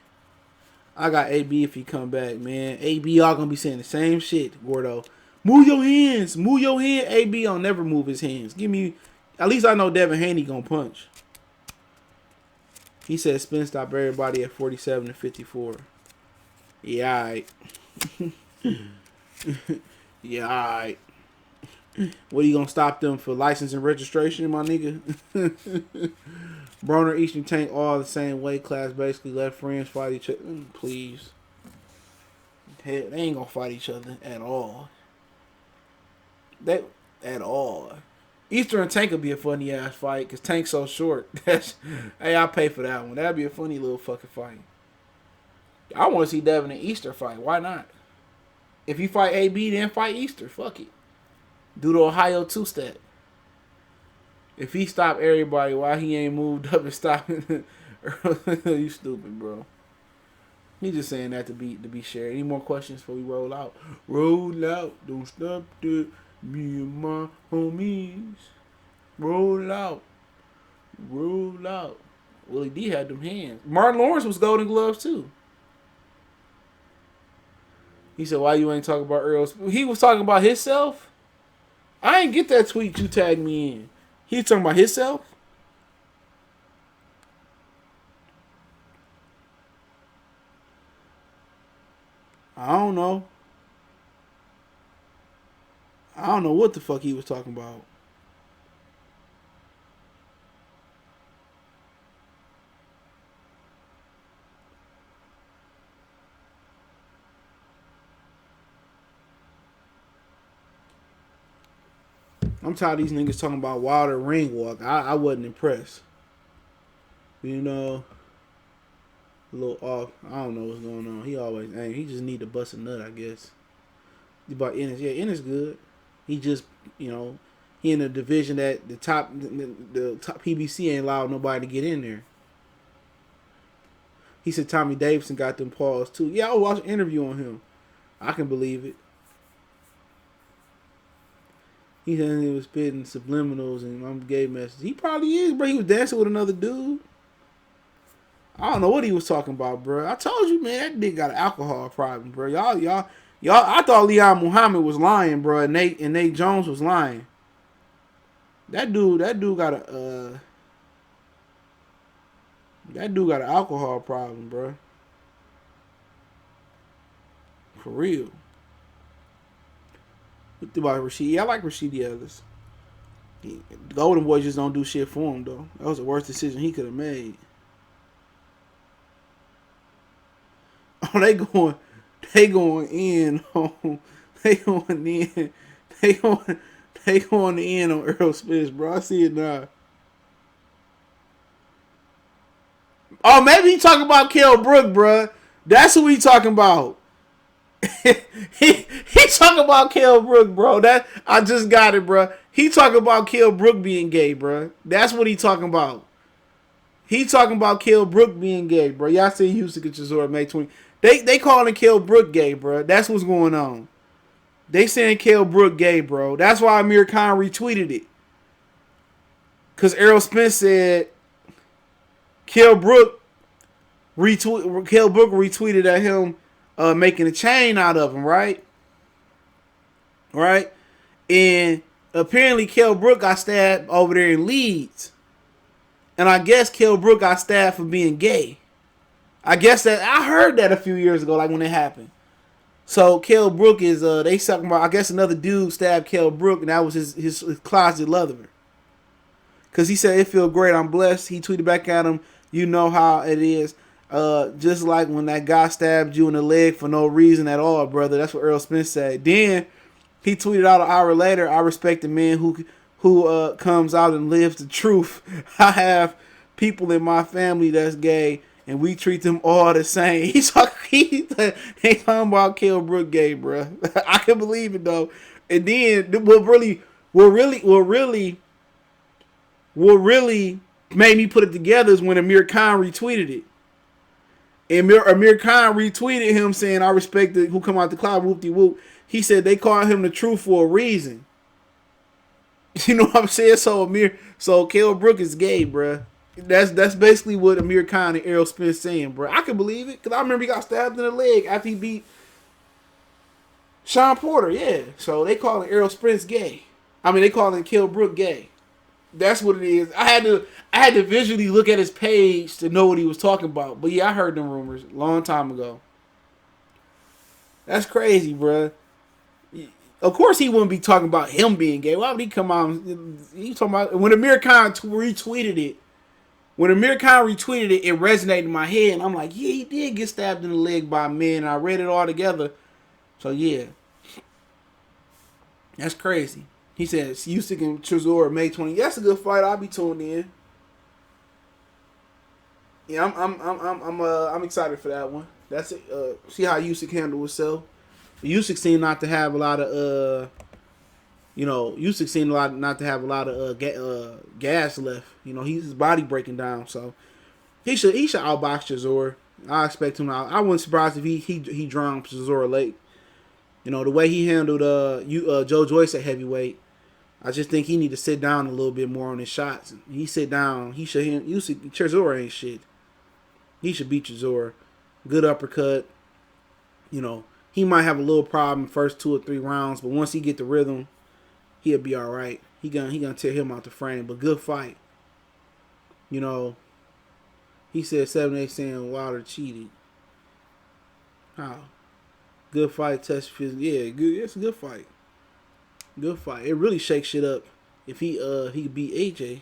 I got AB if he come back, man. AB y'all gonna be saying the same shit, Gordo. Move your hands. Move your hand. AB don't never move his hands. Give me. At least I know Devin Haney gonna punch. He said spin stop everybody at 47 to 54. Yeah, alright. Yeah, alright. What are you gonna stop them for license and registration, my nigga? Broner, Eastern Tank, all the same weight class, basically. Let friends fight each other. Please. Hell, they ain't gonna fight each other at all. At all. Eastern and Tank will be a funny ass fight because Tank's so short. Hey, I'll pay for that one. That'd be a funny little fucking fight. I want to see Devin and Easter fight. Why not? If you fight AB, then fight Easter. Fuck it. Do the Ohio two-step. If he stopped everybody, why he ain't moved up and stopped? You stupid, bro. He just saying that to be shared. Any more questions before we roll out? Roll out. Don't stop the me and my homies. Roll out. Roll out. Willie D had them hands. Martin Lawrence was Golden Gloves too. He said, why you ain't talking about Earl? He was talking about himself? I ain't get that tweet you tagged me in. He talking about himself? I don't know. I don't know what the fuck he was talking about. I'm tired of these niggas talking about Wilder ring walk. I wasn't impressed. A little off. I don't know what's going on. He just need to bust a nut, I guess. About Ennis. Yeah, Ennis good. He just, he in a division that the top PBC ain't allowed nobody to get in there. He said Tommy Davidson got them paws too. Yeah, I watched an interview on him. I can believe it. He said he was spitting subliminals and I'm gay messages. He probably is, bro. He was dancing with another dude. I don't know what he was talking about, bro. I told you, man, that nigga got an alcohol problem, bro. Y'all. I thought Leon Muhammad was lying, bro, and Nate Jones was lying. That dude got an alcohol problem, bro. For real. What about Rashid? Yeah, I like Rashid Ellis. The Golden Boys just don't do shit for him, though. That was the worst decision he could have made. Oh, they going in on Earl Spence, bro. I see it now. Oh, maybe he talking about Kell Brook, bro. That's who he talking about. he talking about Kell Brook, bro. That I just got it, bro. He talking about Kell Brook being gay, bro. That's what he talking about. He talking about Kell Brook being gay, bro. Y'all see Houston get Chisora May 20. They calling Kell Brook gay, bro. That's what's going on. They saying Kell Brook gay, bro. That's why Amir Khan retweeted it. Because Errol Spence said Kell Brook retweeted at him making a chain out of him, right? Right? And apparently Kell Brook got stabbed over there in Leeds. And I guess Kell Brook got stabbed for being gay. I guess that I heard that a few years ago, like when it happened. So Kell Brook is they talking about, I guess another dude stabbed Kell Brook and that was his closet lover. Cause he said it feel great, I'm blessed. He tweeted back at him, you know how it is. Just like when that guy stabbed you in the leg for no reason at all, brother. That's what Earl Spence said. Then he tweeted out an hour later, I respect the man who comes out and lives the truth. I have people in my family that's gay, and we treat them all the same. He's talking about Kell Brook gay, bro. I can believe it though. And then what really made me put it together is when Amir Khan retweeted it. And Amir Khan retweeted him saying, I respect the who come out the cloud, whoop-de-whoop. He said they called him the truth for a reason. You know what I'm saying? So Kell Brook is gay, bruh. That's basically what Amir Khan and Errol Spence saying, bruh. I can believe it, because I remember he got stabbed in the leg after he beat Sean Porter, yeah. So they calling Errol Spence gay. I mean, they calling Kell Brook gay. That's what it is. I had to visually look at his page to know what he was talking about. But yeah, I heard them rumors a long time ago. That's crazy, bruh. Of course, he wouldn't be talking about him being gay. Why would he come out? He talking about when Amir Khan retweeted it. When Amir Khan retweeted it, it resonated in my head, and I'm like, yeah, he did get stabbed in the leg by a man. And I read it all together. So yeah, that's crazy. He says Usyk and Chisora May 20. That's a good fight. I'll be tuned in. Yeah, I'm excited for that one. That's it. See how Usyk handle himself. Usyk seemed not to have a lot of Usyk seemed not to have a lot of gas left. You know, his body breaking down, so he should outbox Chisora. I expect him out. I wouldn't surprise if he drowned Chisora late. You know, the way he handled Joe Joyce at heavyweight, I just think he need to sit down a little bit more on his shots. He sit down. Chisora ain't shit. He should beat Chisora. Good uppercut. You know, he might have a little problem first 2 or 3 rounds, but once he get the rhythm, he'll be all right. He gonna tear him out the frame. But good fight. You know, he said 7-8 saying Wilder cheated. How? Good fight, test physics. Yeah, good. It's a good fight. Good fight. It really shakes shit up if he beat AJ.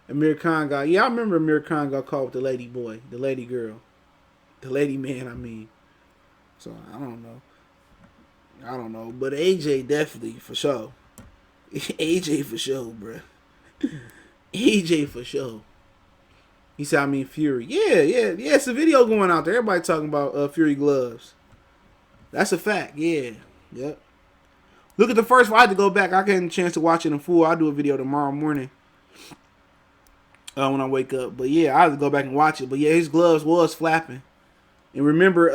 Amir Khan got. Yeah, I remember Amir Khan got caught with the lady boy, the lady girl, the lady man. I mean, so I don't know, but AJ definitely for sure. AJ for sure, bruh. AJ for sure. He said, I mean Fury. Yeah. It's a video going out there. Everybody talking about Fury gloves. That's a fact. Yeah. Yep. Look at the first one. I had to go back. I got a chance to watch it in full. I'll do a video tomorrow morning when I wake up. But yeah, I had to go back and watch it. But yeah, his gloves was flapping. And remember,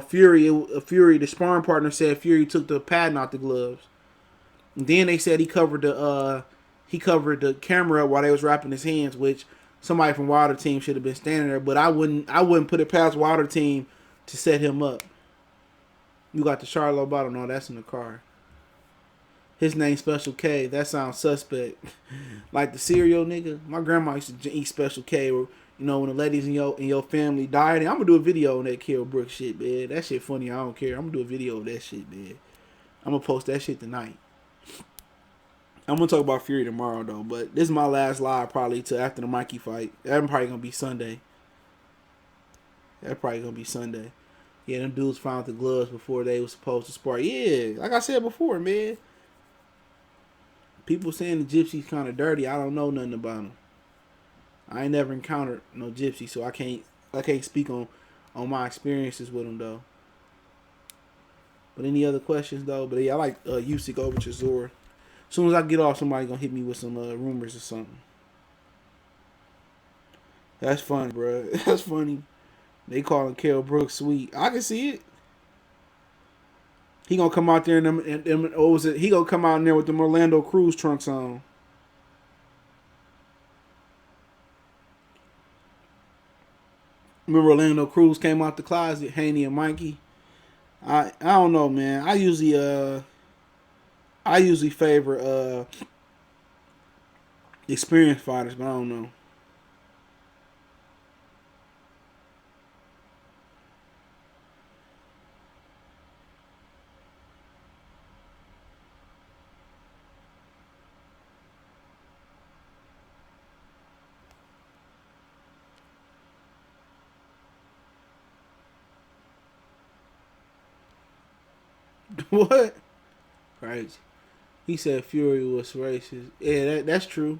Fury, the sparring partner said Fury took the padding out the gloves. And then they said he covered the camera while they was wrapping his hands, which somebody from Wilder team should have been standing there. But I wouldn't put it past Wilder team to set him up. You got the Charlo bottle. No, that's in the car. His name Special K. That sounds suspect. Like the cereal nigga. My grandma used to eat Special K. Or, you know, when the ladies in your family died. And I'm gonna do a video on that Kell Brook shit, man. That shit funny. I don't care. I'm gonna do a video of that shit, man. I'm gonna post that shit tonight. I'm gonna talk about Fury tomorrow though. But this is my last live probably till after the Mikey fight. That's probably gonna be Sunday. Yeah, them dudes found the gloves before they was supposed to spar. Yeah, like I said before, man. People saying the gypsy's kind of dirty. I don't know nothing about them. I ain't never encountered no gypsy, so I can't speak on my experiences with them though. But any other questions though? But yeah, I like Usyk over Chisora. As soon as I get off, somebody gonna hit me with some rumors or something. That's funny, bro. That's funny. They calling Kell Brook sweet. I can see it. He gonna come out there he gonna come out in there with them Orlando Cruz trunks on. Remember Orlando Cruz came out the closet, Haney and Mikey. I don't know, man. I usually favor experienced fighters, but I don't know. What? Crazy. He said Fury was racist. Yeah, that's true.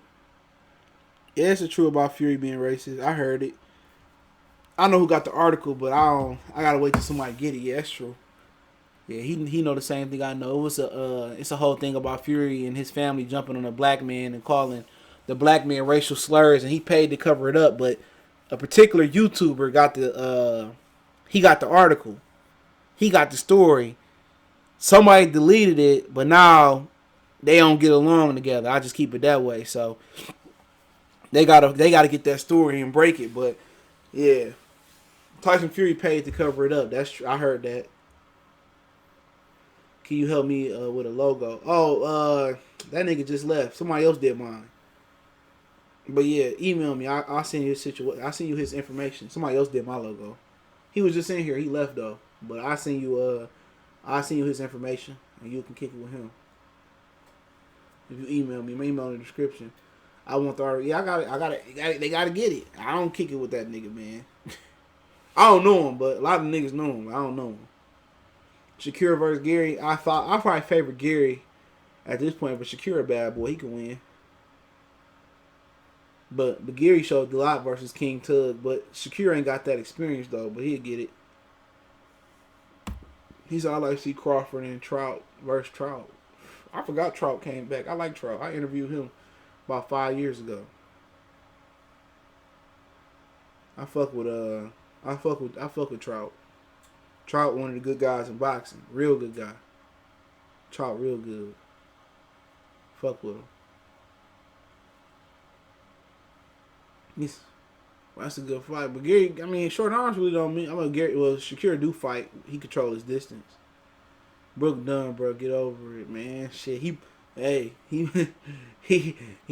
Yeah, it's true about Fury being racist. I heard it. I know who got the article, but I gotta wait till somebody get it. Yeah, that's true. Yeah, he know the same thing I know. It's a whole thing about Fury and his family jumping on a black man and calling the black man racial slurs, and he paid to cover it up. But a particular YouTuber got he got the article, he got the story. Somebody deleted it, but now they don't get along together. I just keep it that way. So they gotta get that story and break it. But yeah, Tyson Fury paid to cover it up. That's true. I heard that. Can you help me with a logo? Oh, that nigga just left. Somebody else did mine. But yeah, email me. I'll send you his situation. I'll send you his information. Somebody else did my logo. He was just in here. He left though. But I'll send you his information and you can kick it with him. If you email me, my email in the description. I want the art. Yeah, I got it. They gotta get it. I don't kick it with that nigga, man. I don't know him, but a lot of niggas know him. I don't know him. Shakira versus Gary. I probably favor Gary at this point, but Shakira a bad boy. He can win. But Gary showed a lot versus King Tug. But Shakira ain't got that experience though. But he'll get it. He's all I like to see Crawford and Trout versus Trout. I forgot Trout came back. I like Trout. I interviewed him about 5 years ago. I fuck with Trout. Trout, one of the good guys in boxing. Real good guy. Trout, real good. Fuck with him. That's a good fight. But Gary, I mean, short arms really don't mean. Shakira do fight. He control his distance. Brooke Dunn, bro, get over it, man. Shit, he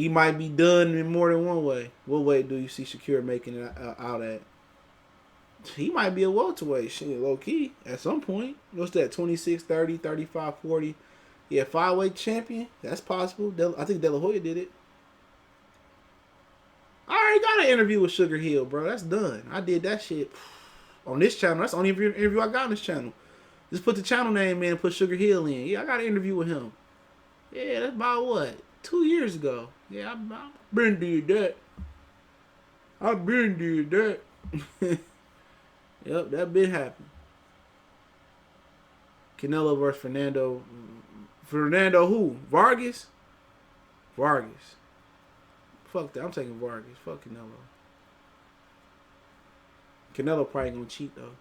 might be done in more than one way. What way do you see Shakira making it out at? He might be a welterweight, shit, low key, at some point. What's that, 26, 30, 35, 40? Yeah, 5-weight champion. That's possible. I think De La Hoya did it. I already got an interview with Sugar Hill, bro. That's done. I did that shit on this channel. That's the only interview I got on this channel. Just put the channel name in and put Sugar Hill in. Yeah, I got an interview with him. Yeah, that's about what? 2 years ago. Yeah, I've been did that. I've been did that. Yep, that been happened. Canelo versus Fernando. Fernando who? Vargas? Vargas. Fuck that. I'm taking Vargas. Fuck Canelo. Canelo probably gonna cheat though.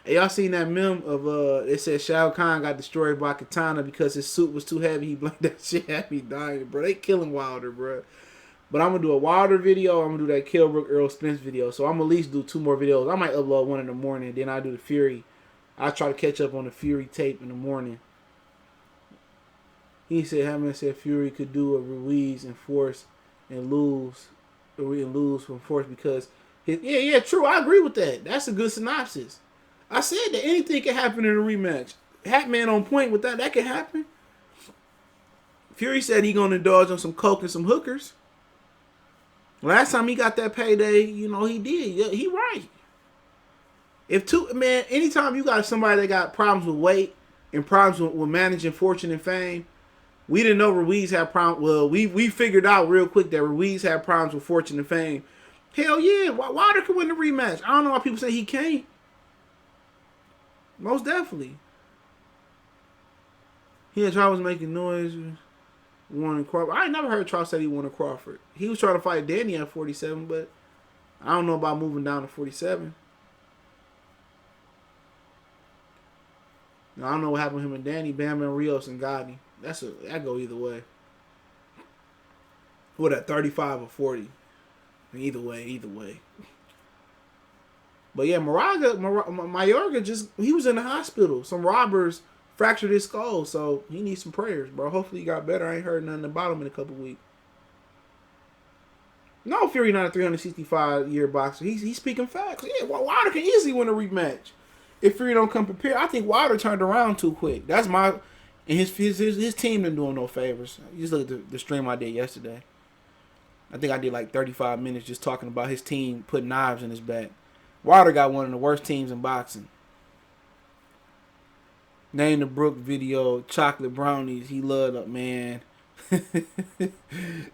Hey, y'all seen that meme of it said Shao Kahn got destroyed by Katana because his suit was too heavy. He blamed that shit, had me dying, bro. They killing Wilder, bro. But I'm gonna do a Wilder video. I'm gonna do that Kilbrook Earl Spence video. So I'm gonna at least do 2 more videos. I might upload one in the morning. Then I do the Fury. I try to catch up on the Fury tape in the morning. He said Haymon said Fury could do a Ruiz and force and lose from force because yeah, true. I agree with that. That's a good synopsis. I said that anything can happen in a rematch. Hatman on point with that. That can happen. Fury said he gonna indulge on some coke and some hookers. Last time he got that payday, he did. Yeah, he right. Anytime you got somebody that got problems with weight and problems with managing fortune and fame, we didn't know Ruiz had problems. Well, we figured out real quick that Ruiz had problems with fortune and fame. Hell yeah, Wilder could win the rematch. I don't know why people say he can't. Most definitely. He and Charlo was making noise. Wanting Crawford. I ain't never heard Charlo say he wanted Crawford. He was trying to fight Danny at 47, but I don't know about moving down to 47. I don't know what happened with him and Danny. Bam and Rios and Gotti. That go either way. What, at 35 or 40? Either way. But yeah, Mayorga he was in the hospital. Some robbers fractured his skull, so he needs some prayers, bro. Hopefully he got better. I ain't heard nothing about him in a couple weeks. No, Fury not a 365-year boxer. He's speaking facts. Yeah, Wilder can easily win a rematch if Fury don't come prepared. I think Wilder turned around too quick. That's and his team didn't do him no favors. You just look at the stream I did yesterday. I think I did like 35 minutes just talking about his team putting knives in his back. Wilder got one of the worst teams in boxing. Name the Brook video, chocolate brownies. He loved it, man.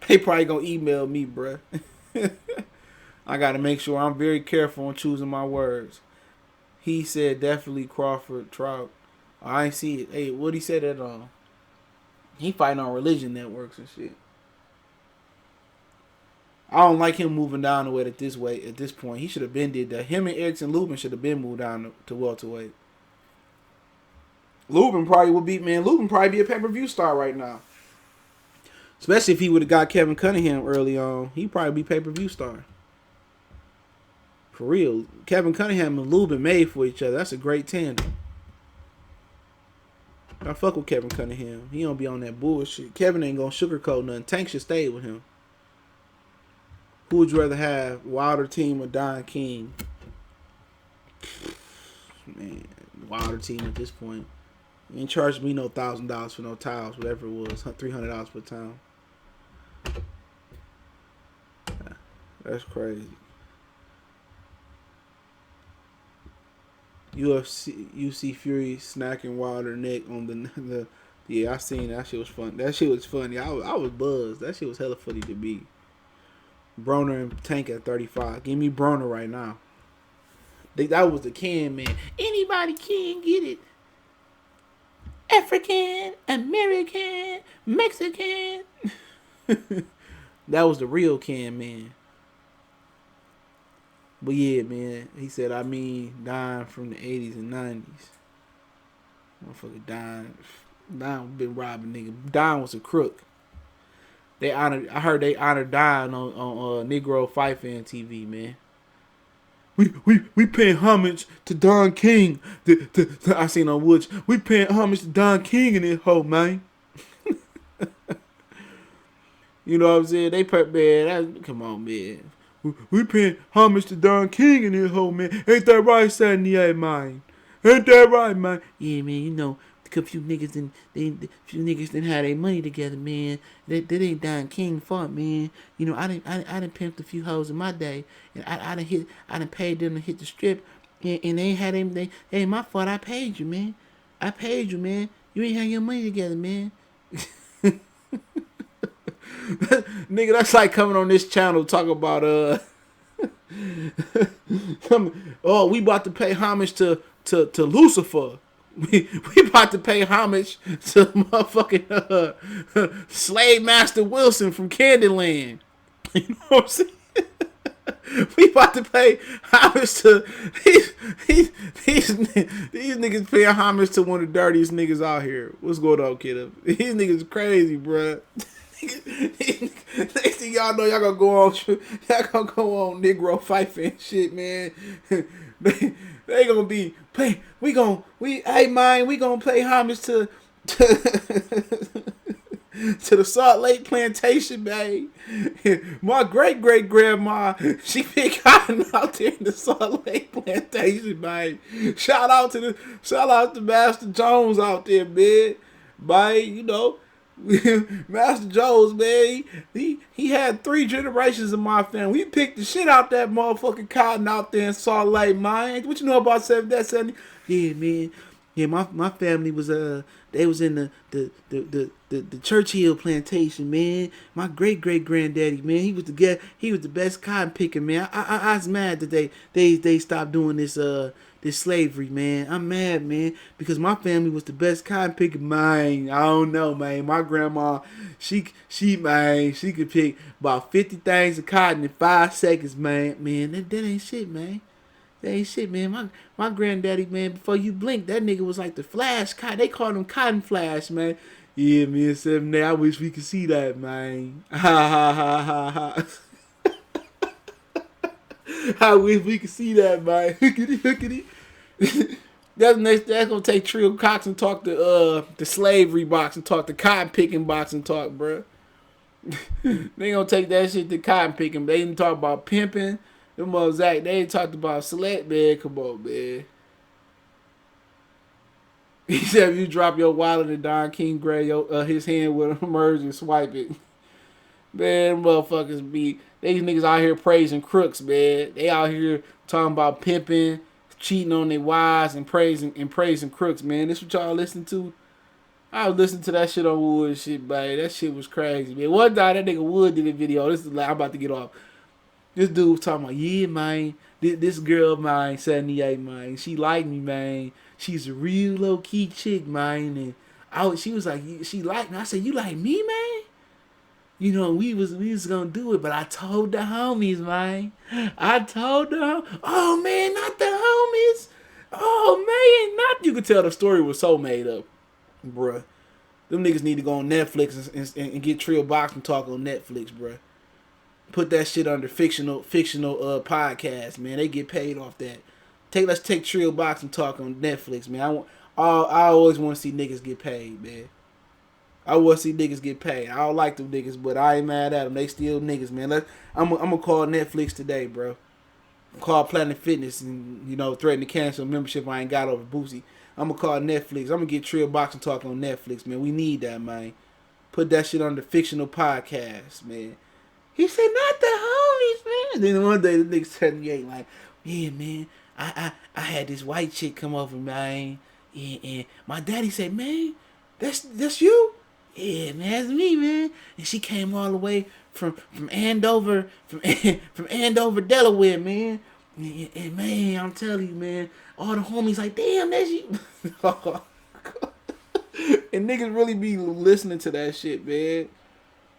They probably gonna email me, bruh. I gotta make sure I'm very careful on choosing my words. He said definitely Crawford Trout. I ain't see it. Hey, what he said that on? He fighting on religion networks and shit. I don't like him moving down the weight at this point. He should have been did that. Him and Erickson Lubin should have been moved down to welterweight. Lubin probably would be, man. Lubin probably be a pay-per-view star right now. Especially if he would have got Kevin Cunningham early on. He'd probably be pay-per-view star. For real. Kevin Cunningham and Lubin made for each other. That's a great tandem. I fuck with Kevin Cunningham. He don't be on that bullshit. Kevin ain't gonna sugarcoat nothing. Tank should stay with him. Who would you rather have, Wilder Team or Don King? Man, Wilder Team at this point. You ain't charging me no $1,000 for no towels, whatever it was, $300 per towel. That's crazy. UC Fury snacking Wilder neck on the yeah, I seen that shit was fun. That shit was funny. I was buzzed. That shit was hella funny to me. Broner and Tank at 35. Give me Broner right now. That was the can man. Anybody can get it. African, American, Mexican. That was the real can man. But yeah, man, he said, I mean, Don from the 80s and 90s. Motherfucker Don been robbing nigga. Don was a crook. I heard they honored Don on Negro Fight Fan TV, man. We paying homage to Don King. I seen on Woods. We paying homage to Don King in this whole, man. You know what I'm saying? They put, man, come on, man. We paying homage to Don King in this whole, man. Ain't that right, 78, man? Ain't that right, man? Yeah, man, you know, a few niggas didn't have their money together, man. That ain't Don King fault, man. You know, I done pimped a few hoes in my day, and I done paid them to hit the strip, and they ain't had them. They ain't my fault. I paid you, man. I paid you, man. You ain't had your money together, man. Nigga, that's like coming on this channel talking about we about to pay homage to Lucifer. We about to pay homage to motherfucking Slave Master Wilson from Candyland. You know what I'm saying? We about to pay homage to these niggas paying homage to one of the dirtiest niggas out here. What's going on, kid? These niggas crazy, bruh. Next thing y'all know, y'all gonna go on Negro Fight Fan shit, man. They gonna be we gonna pay homage to the Salt Lake Plantation, man. My great grandma, she been cotton out there in the Salt Lake Plantation, man. Shout out to Master Jones out there, man. You know. Master Jones, man, he had 3 generations of my family. We picked the shit out that motherfucking cotton out there in Salt Lake, man. What you know about 70? Yeah, man. Yeah, my family was they was in the Churchill plantation, man. My great granddaddy, man, he was the best cotton picker, man. I was mad that they stopped doing this slavery, man. I'm mad, man, because my family was the best cotton picker, man. I don't know, man. My grandma, she could pick about 50 things of cotton in 5 seconds, man. Man, that ain't shit, man. That ain't shit, man. My granddaddy, man, before you blink, that nigga was like the Flash. They called him Cotton Flash, man. Yeah, man, 7 day. I wish we could see that, man. Ha ha ha ha ha. I wish we could see that, man. Hookity. That's gonna take Trill Cox and talk to the slavery box and talk to cotton picking box and talk, bro. They gonna take that shit to cotton picking. They didn't talk about pimping. Them Zach, they ain't talked about select, man. Come on, man. He said if you drop your wallet and Don King grab his hand will emerge and swipe it. Man, these niggas out here praising crooks, man. They out here talking about pimping, cheating on their wives and praising crooks, man. This what y'all listen to? I was listening to that shit on Wood shit, man. That shit was crazy, man. One time that nigga Wood did a video. This is like I'm about to get off. This dude was talking about, yeah, man. This girl, man, 78, man. She like me, man. She's a real low key chick, man. And she was like, she like me. I said, you like me, man? You know, we was gonna do it, but I told the homies, man. I told them, oh man, not the homies. Oh man, not. You could tell the story was so made up, bruh. Them niggas need to go on Netflix and get Trill Boxing Talk on Netflix, bruh. Put that shit under fictional podcast, man. They get paid off that. Let's take Trill Boxing Talk on Netflix, man. I always want to see niggas get paid, man. I want to see niggas get paid. I don't like them niggas, but I ain't mad at them. They still niggas, man. I'm gonna call Netflix today, bro. Call Planet Fitness and, you know, threaten to cancel a membership I ain't got over Boosie. I'm gonna call Netflix. I'm gonna get Trill Boxing Talk on Netflix, man. We need that, man. Put that shit under fictional podcast, man. He said, not the homies, man. Then one day the nigga 78 like, yeah, man, I had this white chick come over, man. And my daddy said, man, that's you? Yeah, man, that's me, man. And she came all the way from Andover, from Andover, Delaware, man. And man, I'm telling you, man, all the homies like, damn, that's you. And niggas really be listening to that shit, man.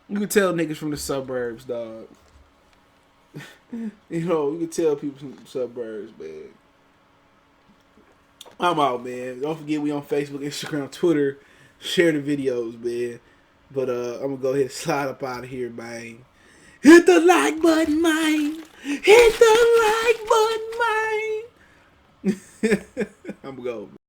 You can tell niggas from the suburbs, dog. You know, you can tell people from the suburbs, man. I'm out, man. Don't forget we on Facebook, Instagram, Twitter. Share the videos, man. But I'm gonna go ahead and slide up out of here, man. Hit the like button, man. Hit the like button, man. I'm gonna go.